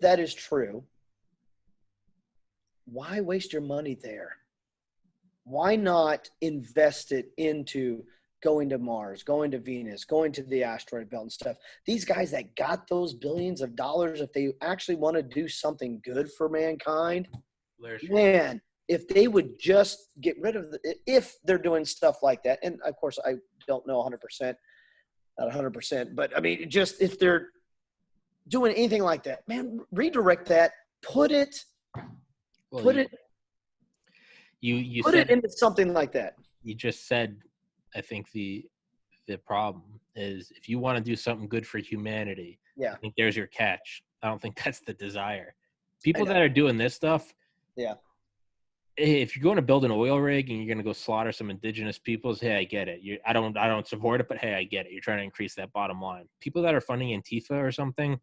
that is true, why waste your money there? Why not invest it into going to Mars, going to Venus, going to the asteroid belt and stuff? These guys that got those billions of dollars, if they actually want to do something good for mankind, man, if they would just get rid of if they're doing stuff like that, and of course I don't know 100%, not 100%, but I mean, just if they're doing anything like that, man, redirect that, put it into something like that. You just said, I think the problem is, if you want to do something good for humanity, I think there's your catch. I don't think that's the desire. People that are doing this stuff, if you're going to build an oil rig and you're going to go slaughter some indigenous peoples, hey, I get it. I don't support it, but hey, I get it. You're trying to increase that bottom line. People that are funding Antifa or something,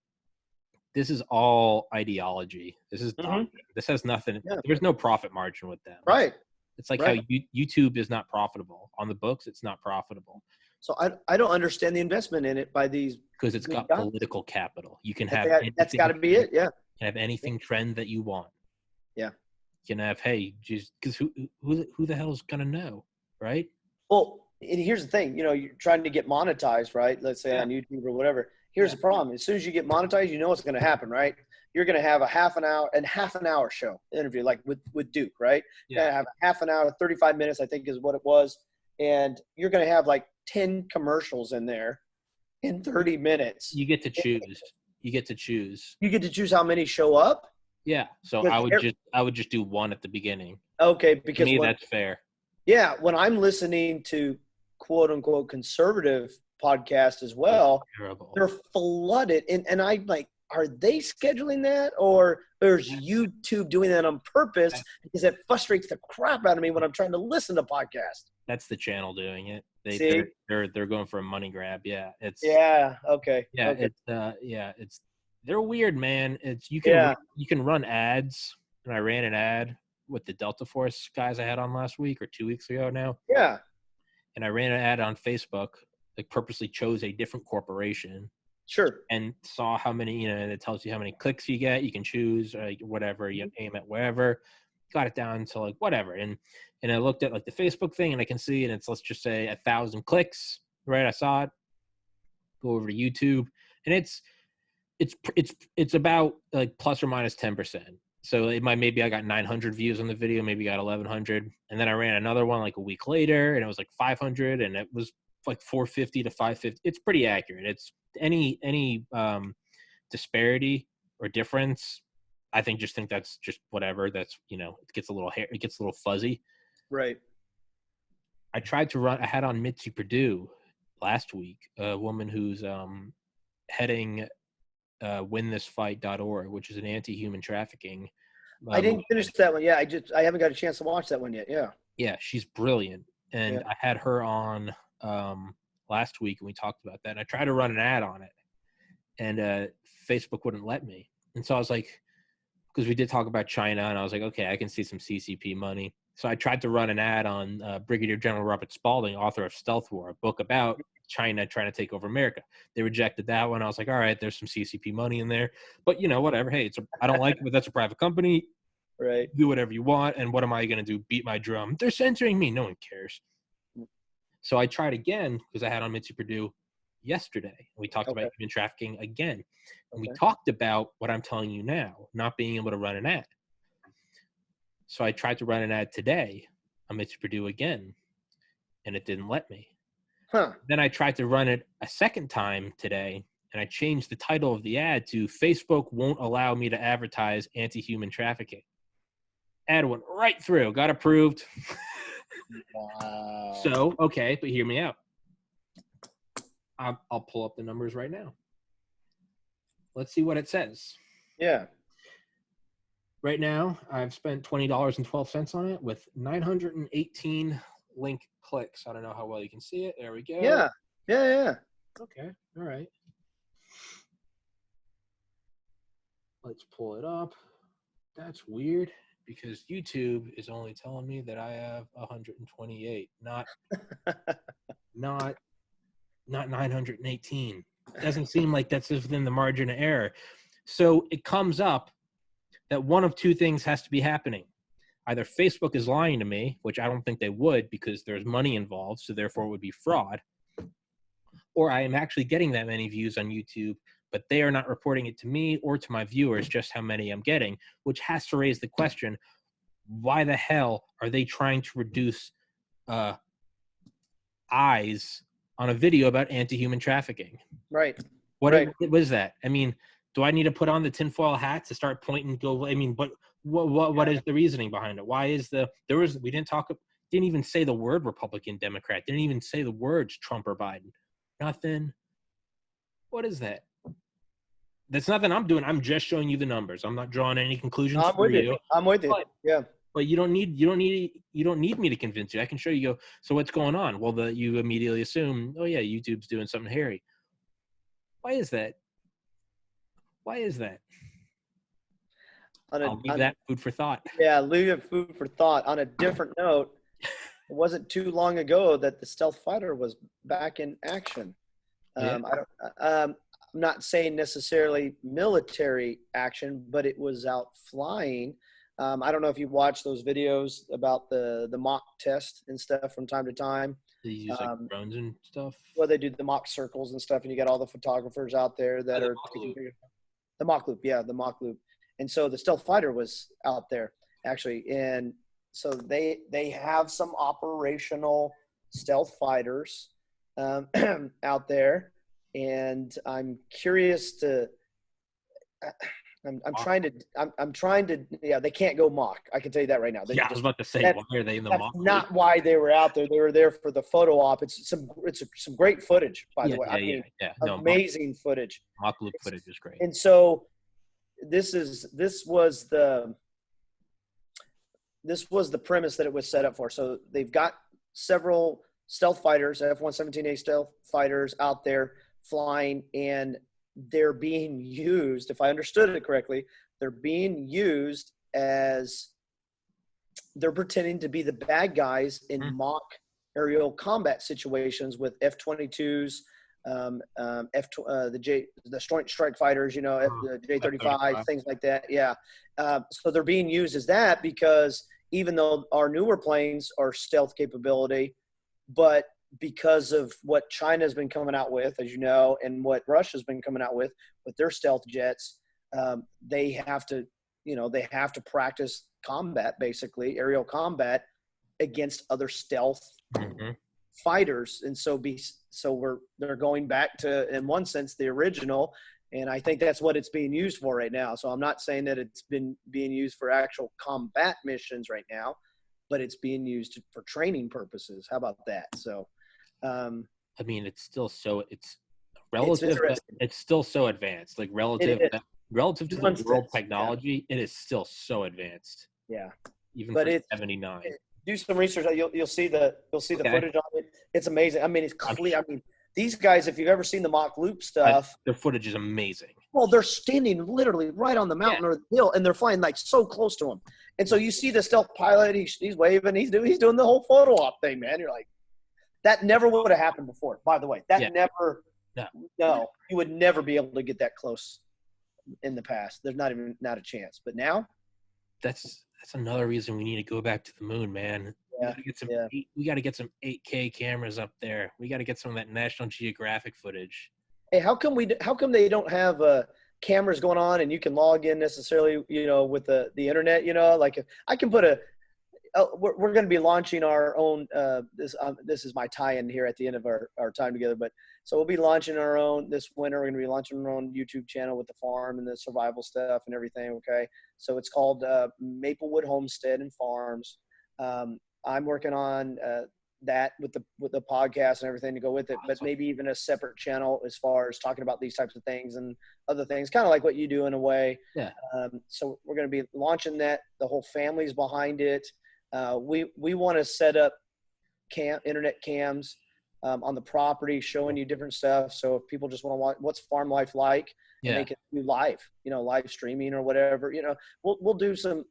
this is all ideology. This is doctrine. This has nothing. Yeah. There's no profit margin with them. Right. It's like how YouTube is not profitable. On the books, it's not profitable. So I don't understand the investment in it by these. Because it's got political capital. You can have that's got to be it. Yeah. You can have anything trend that you want. Yeah. You can have, hey, just because who the hell is gonna know, right? Well, and here's the thing. You know, you're trying to get monetized, right? Let's say on YouTube or whatever. Here's the problem. As soon as you get monetized, you know what's going to happen, right? You're going to have a half an hour show interview, like with Duke, right? Yeah. You're going to have a half an hour, 35 minutes, I think is what it was. And you're going to have like 10 commercials in there in 30 minutes. You get to choose. You get to choose how many show up. Yeah. So I would just do one at the beginning. Okay. Because to me, that's fair. Yeah. When I'm listening to quote unquote conservative podcast as well, they're flooded. And I'm like, are they scheduling that, or is YouTube doing that on purpose? Because it frustrates the crap out of me when I'm trying to listen to podcasts. That's the channel doing it. They're going for a money grab. Yeah. Okay. Yeah. Okay. They're weird, man. You can run ads, and I ran an ad with the Delta Force guys I had on last week or 2 weeks ago now. Yeah. And I ran an ad on Facebook. Like purposely chose a different corporation. Sure. And saw how many, it tells you how many clicks you get. You can choose whatever, you aim at wherever. Got it down to like whatever. And I looked at like the Facebook thing, and I can see, and it's, let's just say 1,000 clicks, right? I saw it. Go over to YouTube, and it's about like plus or minus 10%. So maybe I got 900 views on the video, maybe got 1,100. And then I ran another one like a week later, and it was like 500, and it was like 450 to 550. It's pretty accurate. It's any disparity or difference, I think that's just whatever. That's, it gets a little fuzzy. Right. I had on Mitzi Purdue last week, a woman who's heading winthisfight.org, which is an anti-human trafficking. I didn't finish that one. Yeah. I haven't got a chance to watch that one yet. Yeah. Yeah. She's brilliant. And I had her on last week, and we talked about that. And I tried to run an ad on it, and Facebook wouldn't let me. And so I was like, because we did talk about China, and I was like, okay, I can see some CCP money. So I tried to run an ad on Brigadier General Robert Spalding, author of Stealth War, a book about China trying to take over America. They rejected that one. I was like, all right, there's some CCP money in there, but whatever. Hey, I don't like it, but that's a private company. Right. Do whatever you want. And what am I going to do? Beat my drum? They're censoring me. No one cares. So I tried again, because I had on Mitzi Purdue yesterday. We talked about human trafficking again. And we talked about what I'm telling you now, not being able to run an ad. So I tried to run an ad today on Mitzi Purdue again, and it didn't let me. Then I tried to run it a second time today, and I changed the title of the ad to Facebook won't allow me to advertise anti-human trafficking. Ad went right through, got approved. Wow. So, okay, but hear me out. I'll pull up the numbers right now. Let's see what it says. Yeah. Right now, I've spent $20.12 on it with 918 link clicks. I don't know how well you can see it. There we go. Yeah. Okay. All right. Let's pull it up. That's weird, because YouTube is only telling me that I have 128, not 918. It doesn't seem like that's within the margin of error. So it comes up that one of two things has to be happening. Either Facebook is lying to me, which I don't think they would, because there's money involved, so therefore it would be fraud, or I am actually getting that many views on YouTube, but they are not reporting it to me or to my viewers just how many I'm getting, which has to raise the question, why the hell are they trying to reduce eyes on a video about anti-human trafficking? Right. What is that? I mean, do I need to put on the tinfoil hat to start pointing? What is the reasoning behind it? Why is we didn't even say the word Republican, Democrat. Didn't even say the words Trump or Biden. Nothing. What is that? That's nothing I'm doing. I'm just showing you the numbers. I'm not drawing any conclusions for you. I'm with you. Yeah. But you don't need me to convince you. I can show you. Go, so what's going on? Well, you immediately assume, oh yeah, YouTube's doing something hairy. Why is that? I'll leave that food for thought. Yeah, leave it food for thought. On a different note, it wasn't too long ago that the stealth fighter was back in action. I'm not saying necessarily military action, but it was out flying. I don't know if you watched those videos about the mock test and stuff from time to time. They use like drones and stuff. Well, they do the mock circles and stuff, and you got all the photographers out there that are the mock loop. Yeah, the mock loop. And so the stealth fighter was out there actually, and so they have some operational stealth fighters out there, and I'm curious to. I'm trying to. Yeah, they can't go mock. I can tell you that right now. I was about to say, why are they in the mock? Not why they were out there. They were there for the photo op. It's some great footage, by the way. Amazing footage. Mock loop footage is great. And so this was the premise that it was set up for. So they've got several stealth fighters, F-117A stealth fighters out there flying, and they're being used, if I understood it correctly, they're being used as they're pretending to be the bad guys in mock aerial combat situations with F-22s, the Joint Strike Fighters, the J-35, things like that. Yeah. So they're being used as that because even though our newer planes are stealth capability, but because of what China's been coming out with, as you know, and what Russia's been coming out with their stealth jets, they have to practice combat, basically aerial combat against other stealth fighters. And so they're going back to, in one sense, the original. And I think that's what it's being used for right now. So I'm not saying that it's been being used for actual combat missions right now, but it's being used for training purposes. How about that? So, I mean, it's still it's relative. It's still so advanced, like relative to the world technology. Yeah. It is still so advanced. Yeah, even for 79. Do some research. You'll see the footage on it. It's amazing. I mean, it's clear. I mean, these guys, if you've ever seen the mock loop stuff, their footage is amazing. Well, they're standing literally right on the mountain or the hill, and they're flying like so close to them. And so you see the stealth pilot. He's waving. He's doing the whole photo op thing, man. You're like, that never would have happened before. By the way, no, you would never be able to get that close in the past. There's not a chance. But now, that's another reason we need to go back to the moon, man. Yeah, we got to get some 8K cameras up there. We got to get some of that National Geographic footage. Hey, how come they don't have cameras going on and you can log in necessarily, with the internet, like if I can put we're going to be launching our own, this is my tie-in here at the end of our time together, but so we'll be launching our own this winter. We're going to be launching our own YouTube channel with the farm and the survival stuff and everything. Okay. So it's called Maplewood Homestead and Farms. I'm working on that with the podcast and everything to go with it, but maybe even a separate channel as far as talking about these types of things and other things, kind of like what you do in a way. Yeah. So we're going to be launching that. The whole family's behind it. We want to set up internet cams on the property, showing you different stuff. So if people just want to watch what's farm life like, and they can do live streaming or whatever. We'll do some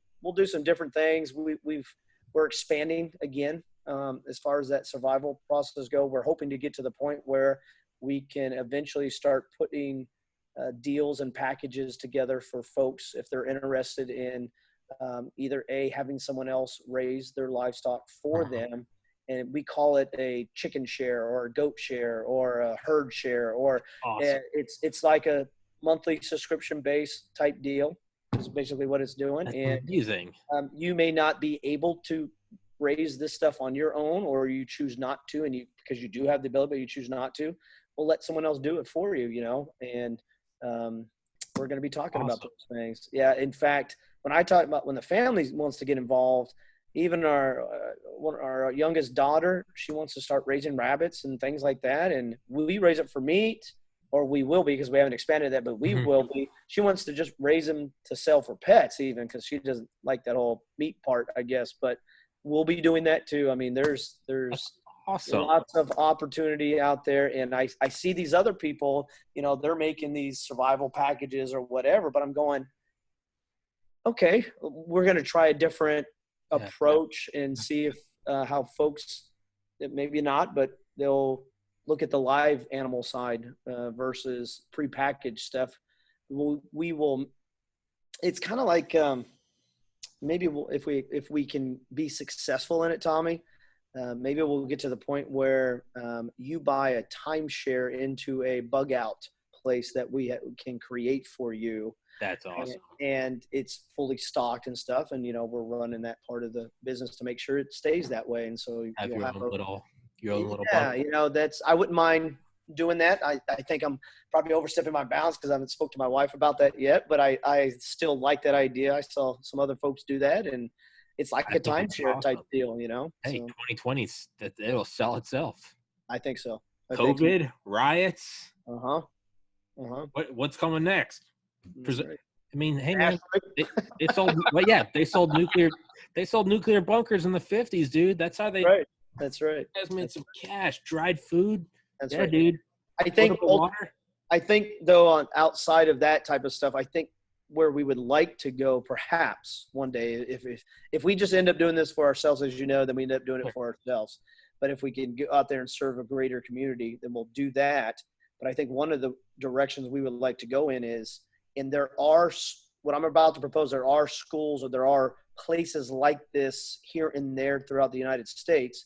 different things. We're expanding again as far as that survival process go. We're hoping to get to the point where we can eventually start putting deals and packages together for folks if they're interested in either having someone else raise their livestock for them, and we call it a chicken share or a goat share or a herd share, or it's like a monthly subscription based type deal. Is basically what it's doing. That's and amazing. You may not be able to raise this stuff on your own, or you choose not to, and because you do have the ability, but you choose not to. We'll let someone else do it for you, and we're going to be talking about those things. Yeah. In fact, when I talk about when the family wants to get involved, even our youngest daughter, she wants to start raising rabbits and things like that. And we raise it for meat. or we will be because we haven't expanded that, but we will be. She wants to just raise them to sell for pets even because she doesn't like that whole meat part, I guess. But we'll be doing that too. I mean, there's awesome. Lots of opportunity out there. And I see these other people, they're making these survival packages or whatever, but I'm going, okay, we're going to try a different approach and see if how folks, maybe not, but they'll look at the live animal side versus prepackaged stuff. We will. It's kind of like maybe if we can be successful in it, Tommy. Maybe we'll get to the point where you buy a timeshare into a bug out place that we can create for you. That's awesome. And it's fully stocked and stuff. And, we're running that part of the business to make sure it stays that way. And so have your own little bug. I wouldn't mind doing that. I think I'm probably overstepping my bounds because I haven't spoke to my wife about that yet, but I still like that idea. I saw some other folks do that, and it's like a timeshare type deal, Hey, 2020, it'll sell itself. I think so. COVID, riots. What's coming next? Right. I mean, hey man, they sold. Well, yeah, they sold nuclear bunkers in the 50s, dude. That's how they. Right. That's right. You guys made some cash, dried food. That's right, dude. I think though, on outside of that type of stuff, I think where we would like to go perhaps one day, if we just end up doing this for ourselves, as you know, then we end up doing it for ourselves. But if we can get out there and serve a greater community, then we'll do that. But I think one of the directions we would like to go in is, and there are, what I'm about to propose, there are schools or there are places like this here and there throughout the United States.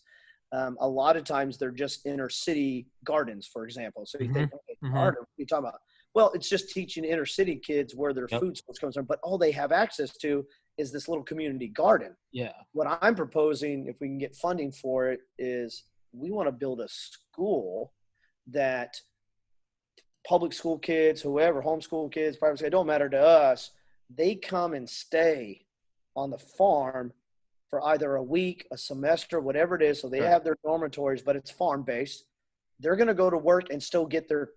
A lot of times they're just inner city gardens, for example. So you think, okay, garden, what are you talking about? Well, it's just teaching inner city kids where their food source comes from, but all they have access to is this little community garden. Yeah. What I'm proposing, if we can get funding for it, is we want to build a school that public school kids, whoever, homeschool kids, private school, it don't matter to us, they come and stay on the farm for either a week, a semester, whatever it is. So they have their dormitories, but it's farm-based. They're going to go to work and still get their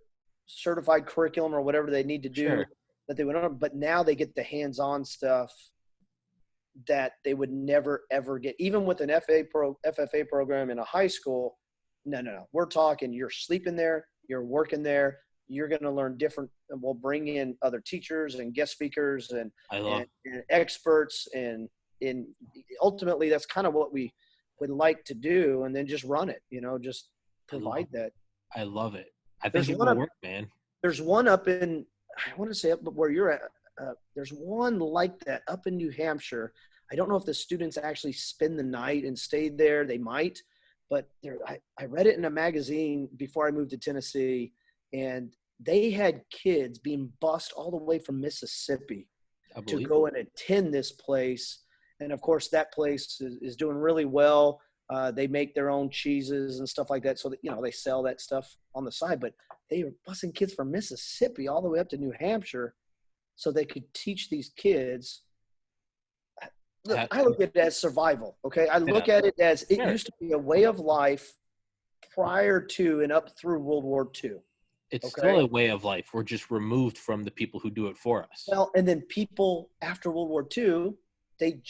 certified curriculum or whatever they need to do that they would not, but now they get the hands-on stuff that they would never, ever get. Even with an FFA program in a high school, no. We're talking you're sleeping there, you're working there, you're going to learn different, and we'll bring in other teachers and guest speakers and experts and ultimately that's kind of what we would like to do, and then just run it, just provide that. I love it. I think it will work, man. There's one up in, I want to say up where you're at, there's one like that up in New Hampshire. I don't know if the students actually spend the night and stay there. They might, but I read it in a magazine before I moved to Tennessee, and they had kids being bused all the way from Mississippi to go and attend this place. And of course, that place is doing really well. They make their own cheeses and stuff like that. So that, they sell that stuff on the side, but they were busing kids from Mississippi all the way up to New Hampshire so they could teach these kids. Look, I look at it as survival. Okay. I look at it as it used to be a way of life prior to and up through World War II. It's still a way of life. We're just removed from the people who do it for us. Well, and then people after World War II, they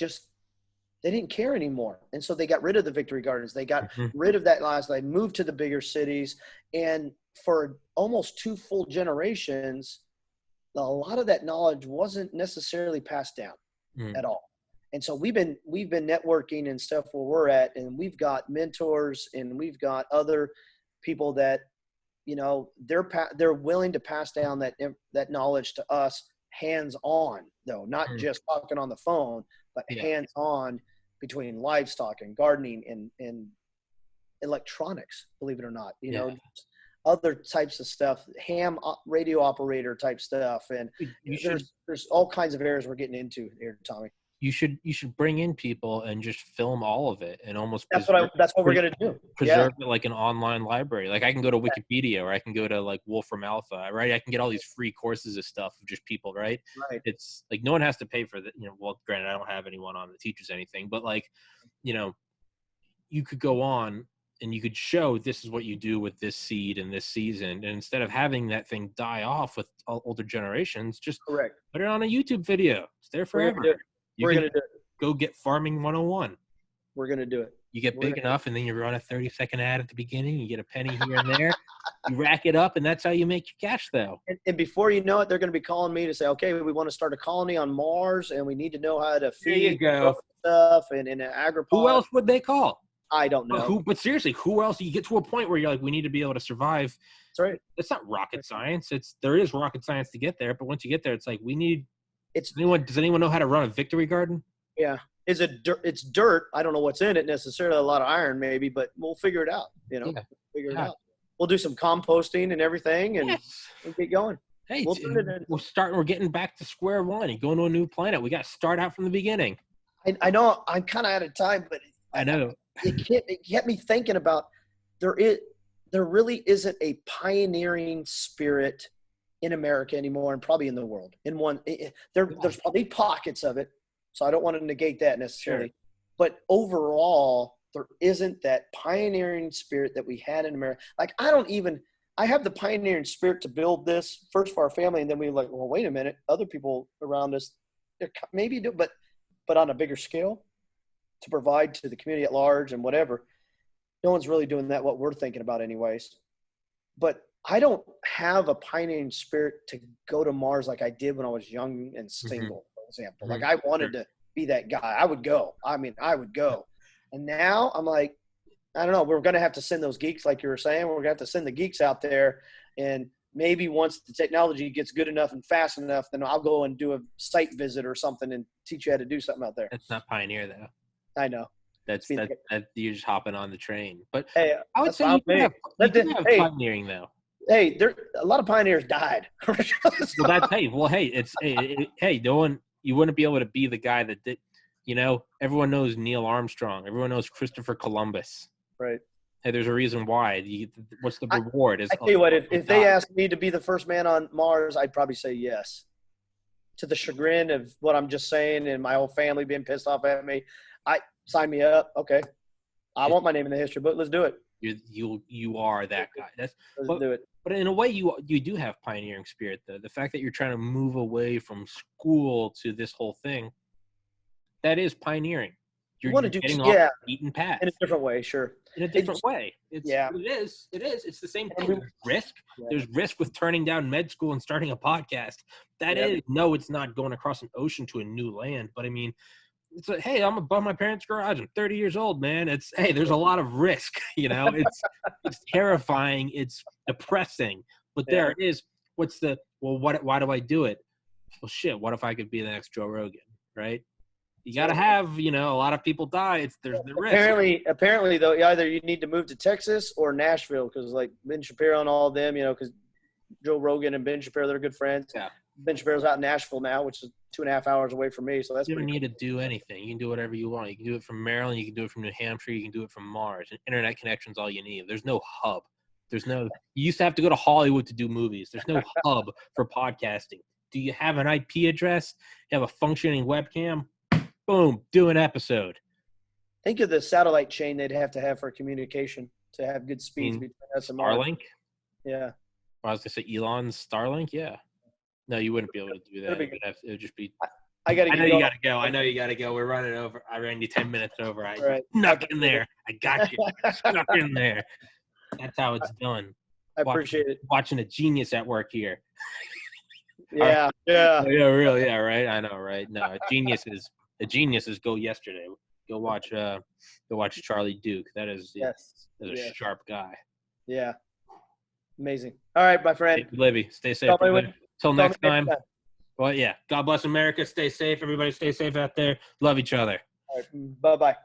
didn't care anymore. And so they got rid of the victory gardens. They got rid of that last. They moved to the bigger cities. And for almost 2 full generations, a lot of that knowledge wasn't necessarily passed down at all. And so we've been networking and stuff where we're at, and we've got mentors and we've got other people that, they're willing to pass down that knowledge to us hands-on, though, not just talking on the phone, but hands-on between livestock and gardening and electronics, believe it or not, other types of stuff, ham radio operator type stuff. And there's all kinds of areas we're getting into here, Tommy. You should bring in people and just film all of it and almost that's what we're gonna do. Preserve it like an online library. Like I can go to Wikipedia or I can go to like Wolfram Alpha, right? I can get all these free courses of stuff of just people, right? Right. It's like no one has to pay for that. Well, granted, I don't have anyone on that teaches anything, but like, you could go on and you could show this is what you do with this seed in this season. And instead of having that thing die off with older generations, just Correct. put it on a YouTube video. It's there forever. We're going to do it. Go get Farming 101. We're going to do it. You get big enough, and then you run a 30-second ad at the beginning. You get a penny here and there. You rack it up, and that's how you make your cash, though. And before you know it, they're going to be calling me to say, okay, we want to start a colony on Mars, and we need to know how to feed stuff and agripod. Who else would they call? I don't know. But seriously, who else? You get to a point where you're like, we need to be able to survive. That's right. It's not rocket science. There is rocket science to get there, but once you get there, it's like does anyone know how to run a victory garden? Yeah. It's dirt. I don't know what's in it necessarily. A lot of iron maybe, but we'll figure it out. Figure it out. We'll do some composting and everything, and we'll get going. Hey, we're getting back to square one and going to a new planet. We got to start out from the beginning. I know I'm kind of out of time, but I know. It kept me thinking about there really isn't a pioneering spirit in America anymore, and probably in the world. There's probably pockets of it, so I don't want to negate that necessarily. Sure. But overall, there isn't that pioneering spirit that we had in America. Like I have the pioneering spirit to build this first for our family, and then we like, well, wait a minute, other people around us, maybe do, but on a bigger scale, to provide to the community at large and whatever. No one's really doing that, what we're thinking about anyways. But I don't have a pioneering spirit to go to Mars like I did when I was young and single, for example. Like I wanted to be that guy. I would go. And now I'm like, I don't know, we're going to have to send those geeks, like you were saying. We're going to have to send the geeks out there, and maybe once the technology gets good enough and fast enough, then I'll go and do a site visit or something and teach you how to do something out there. That's not pioneer, though. I know. That's you're just hopping on the train. But hey, I would say you have pioneering, though. Hey, a lot of pioneers died. No one, you wouldn't be able to be the guy that did. Everyone knows Neil Armstrong. Everyone knows Christopher Columbus. Right. Hey, there's a reason why. What's the reward? I tell you what, if they asked me to be the first man on Mars, I'd probably say yes. To the chagrin of what I'm just saying and my whole family being pissed off at me, sign me up. Okay. I want my name in the history book. Let's do it. You are that guy. Let's do it. But in a way, you do have pioneering spirit, though. The fact that you're trying to move away from school to this whole thing, that is pioneering. You're getting off the beaten path. In a different way, sure. In a different way. It is. It's the same thing. There's risk. Yeah. There's risk with turning down med school and starting a podcast. It's not going across an ocean to a new land. But I mean, it's like, hey, I'm above my parents' garage. I'm 30 years old, man. There's a lot of risk. It's terrifying. It's depressing. But there it is. Why do I do it? Well, shit. What if I could be the next Joe Rogan, right? You got to have, a lot of people die. There's the risk. Apparently, though, either you need to move to Texas or Nashville because, like, Ben Shapiro and all of them, because Joe Rogan and Ben Shapiro, they're good friends. Yeah. Ben Shapiro's out in Nashville now, which is 2.5 hours away from me. So that's you don't need to do anything. You can do whatever you want. You can do it from Maryland. You can do it from New Hampshire. You can do it from Mars. And internet connection's all you need. There's no hub. You used to have to go to Hollywood to do movies. There's no hub for podcasting. Do you have an IP address? You have a functioning webcam? Boom, do an episode. Think of the satellite chain they'd have to have for communication to have good speeds between us and Mars. Starlink? Yeah. I was going to say Elon's Starlink? Yeah. No, you wouldn't be able to do that. It would just be – I know you got to go. I know you got to go. We're running over. I ran you 10 minutes over. I snuck in there. I got you. Snuck in there. That's how it's done. I appreciate it. Watching a genius at work here. Yeah. Yeah, really. Yeah, right. I know, right? No, the geniuses go yesterday. Go watch Charlie Duke. That is a sharp guy. Yeah. Amazing. All right, my friend. Hey, Libby, stay safe. Till next time. Well, yeah. God bless America. Stay safe. Everybody stay safe out there. Love each other. All right. Bye-bye.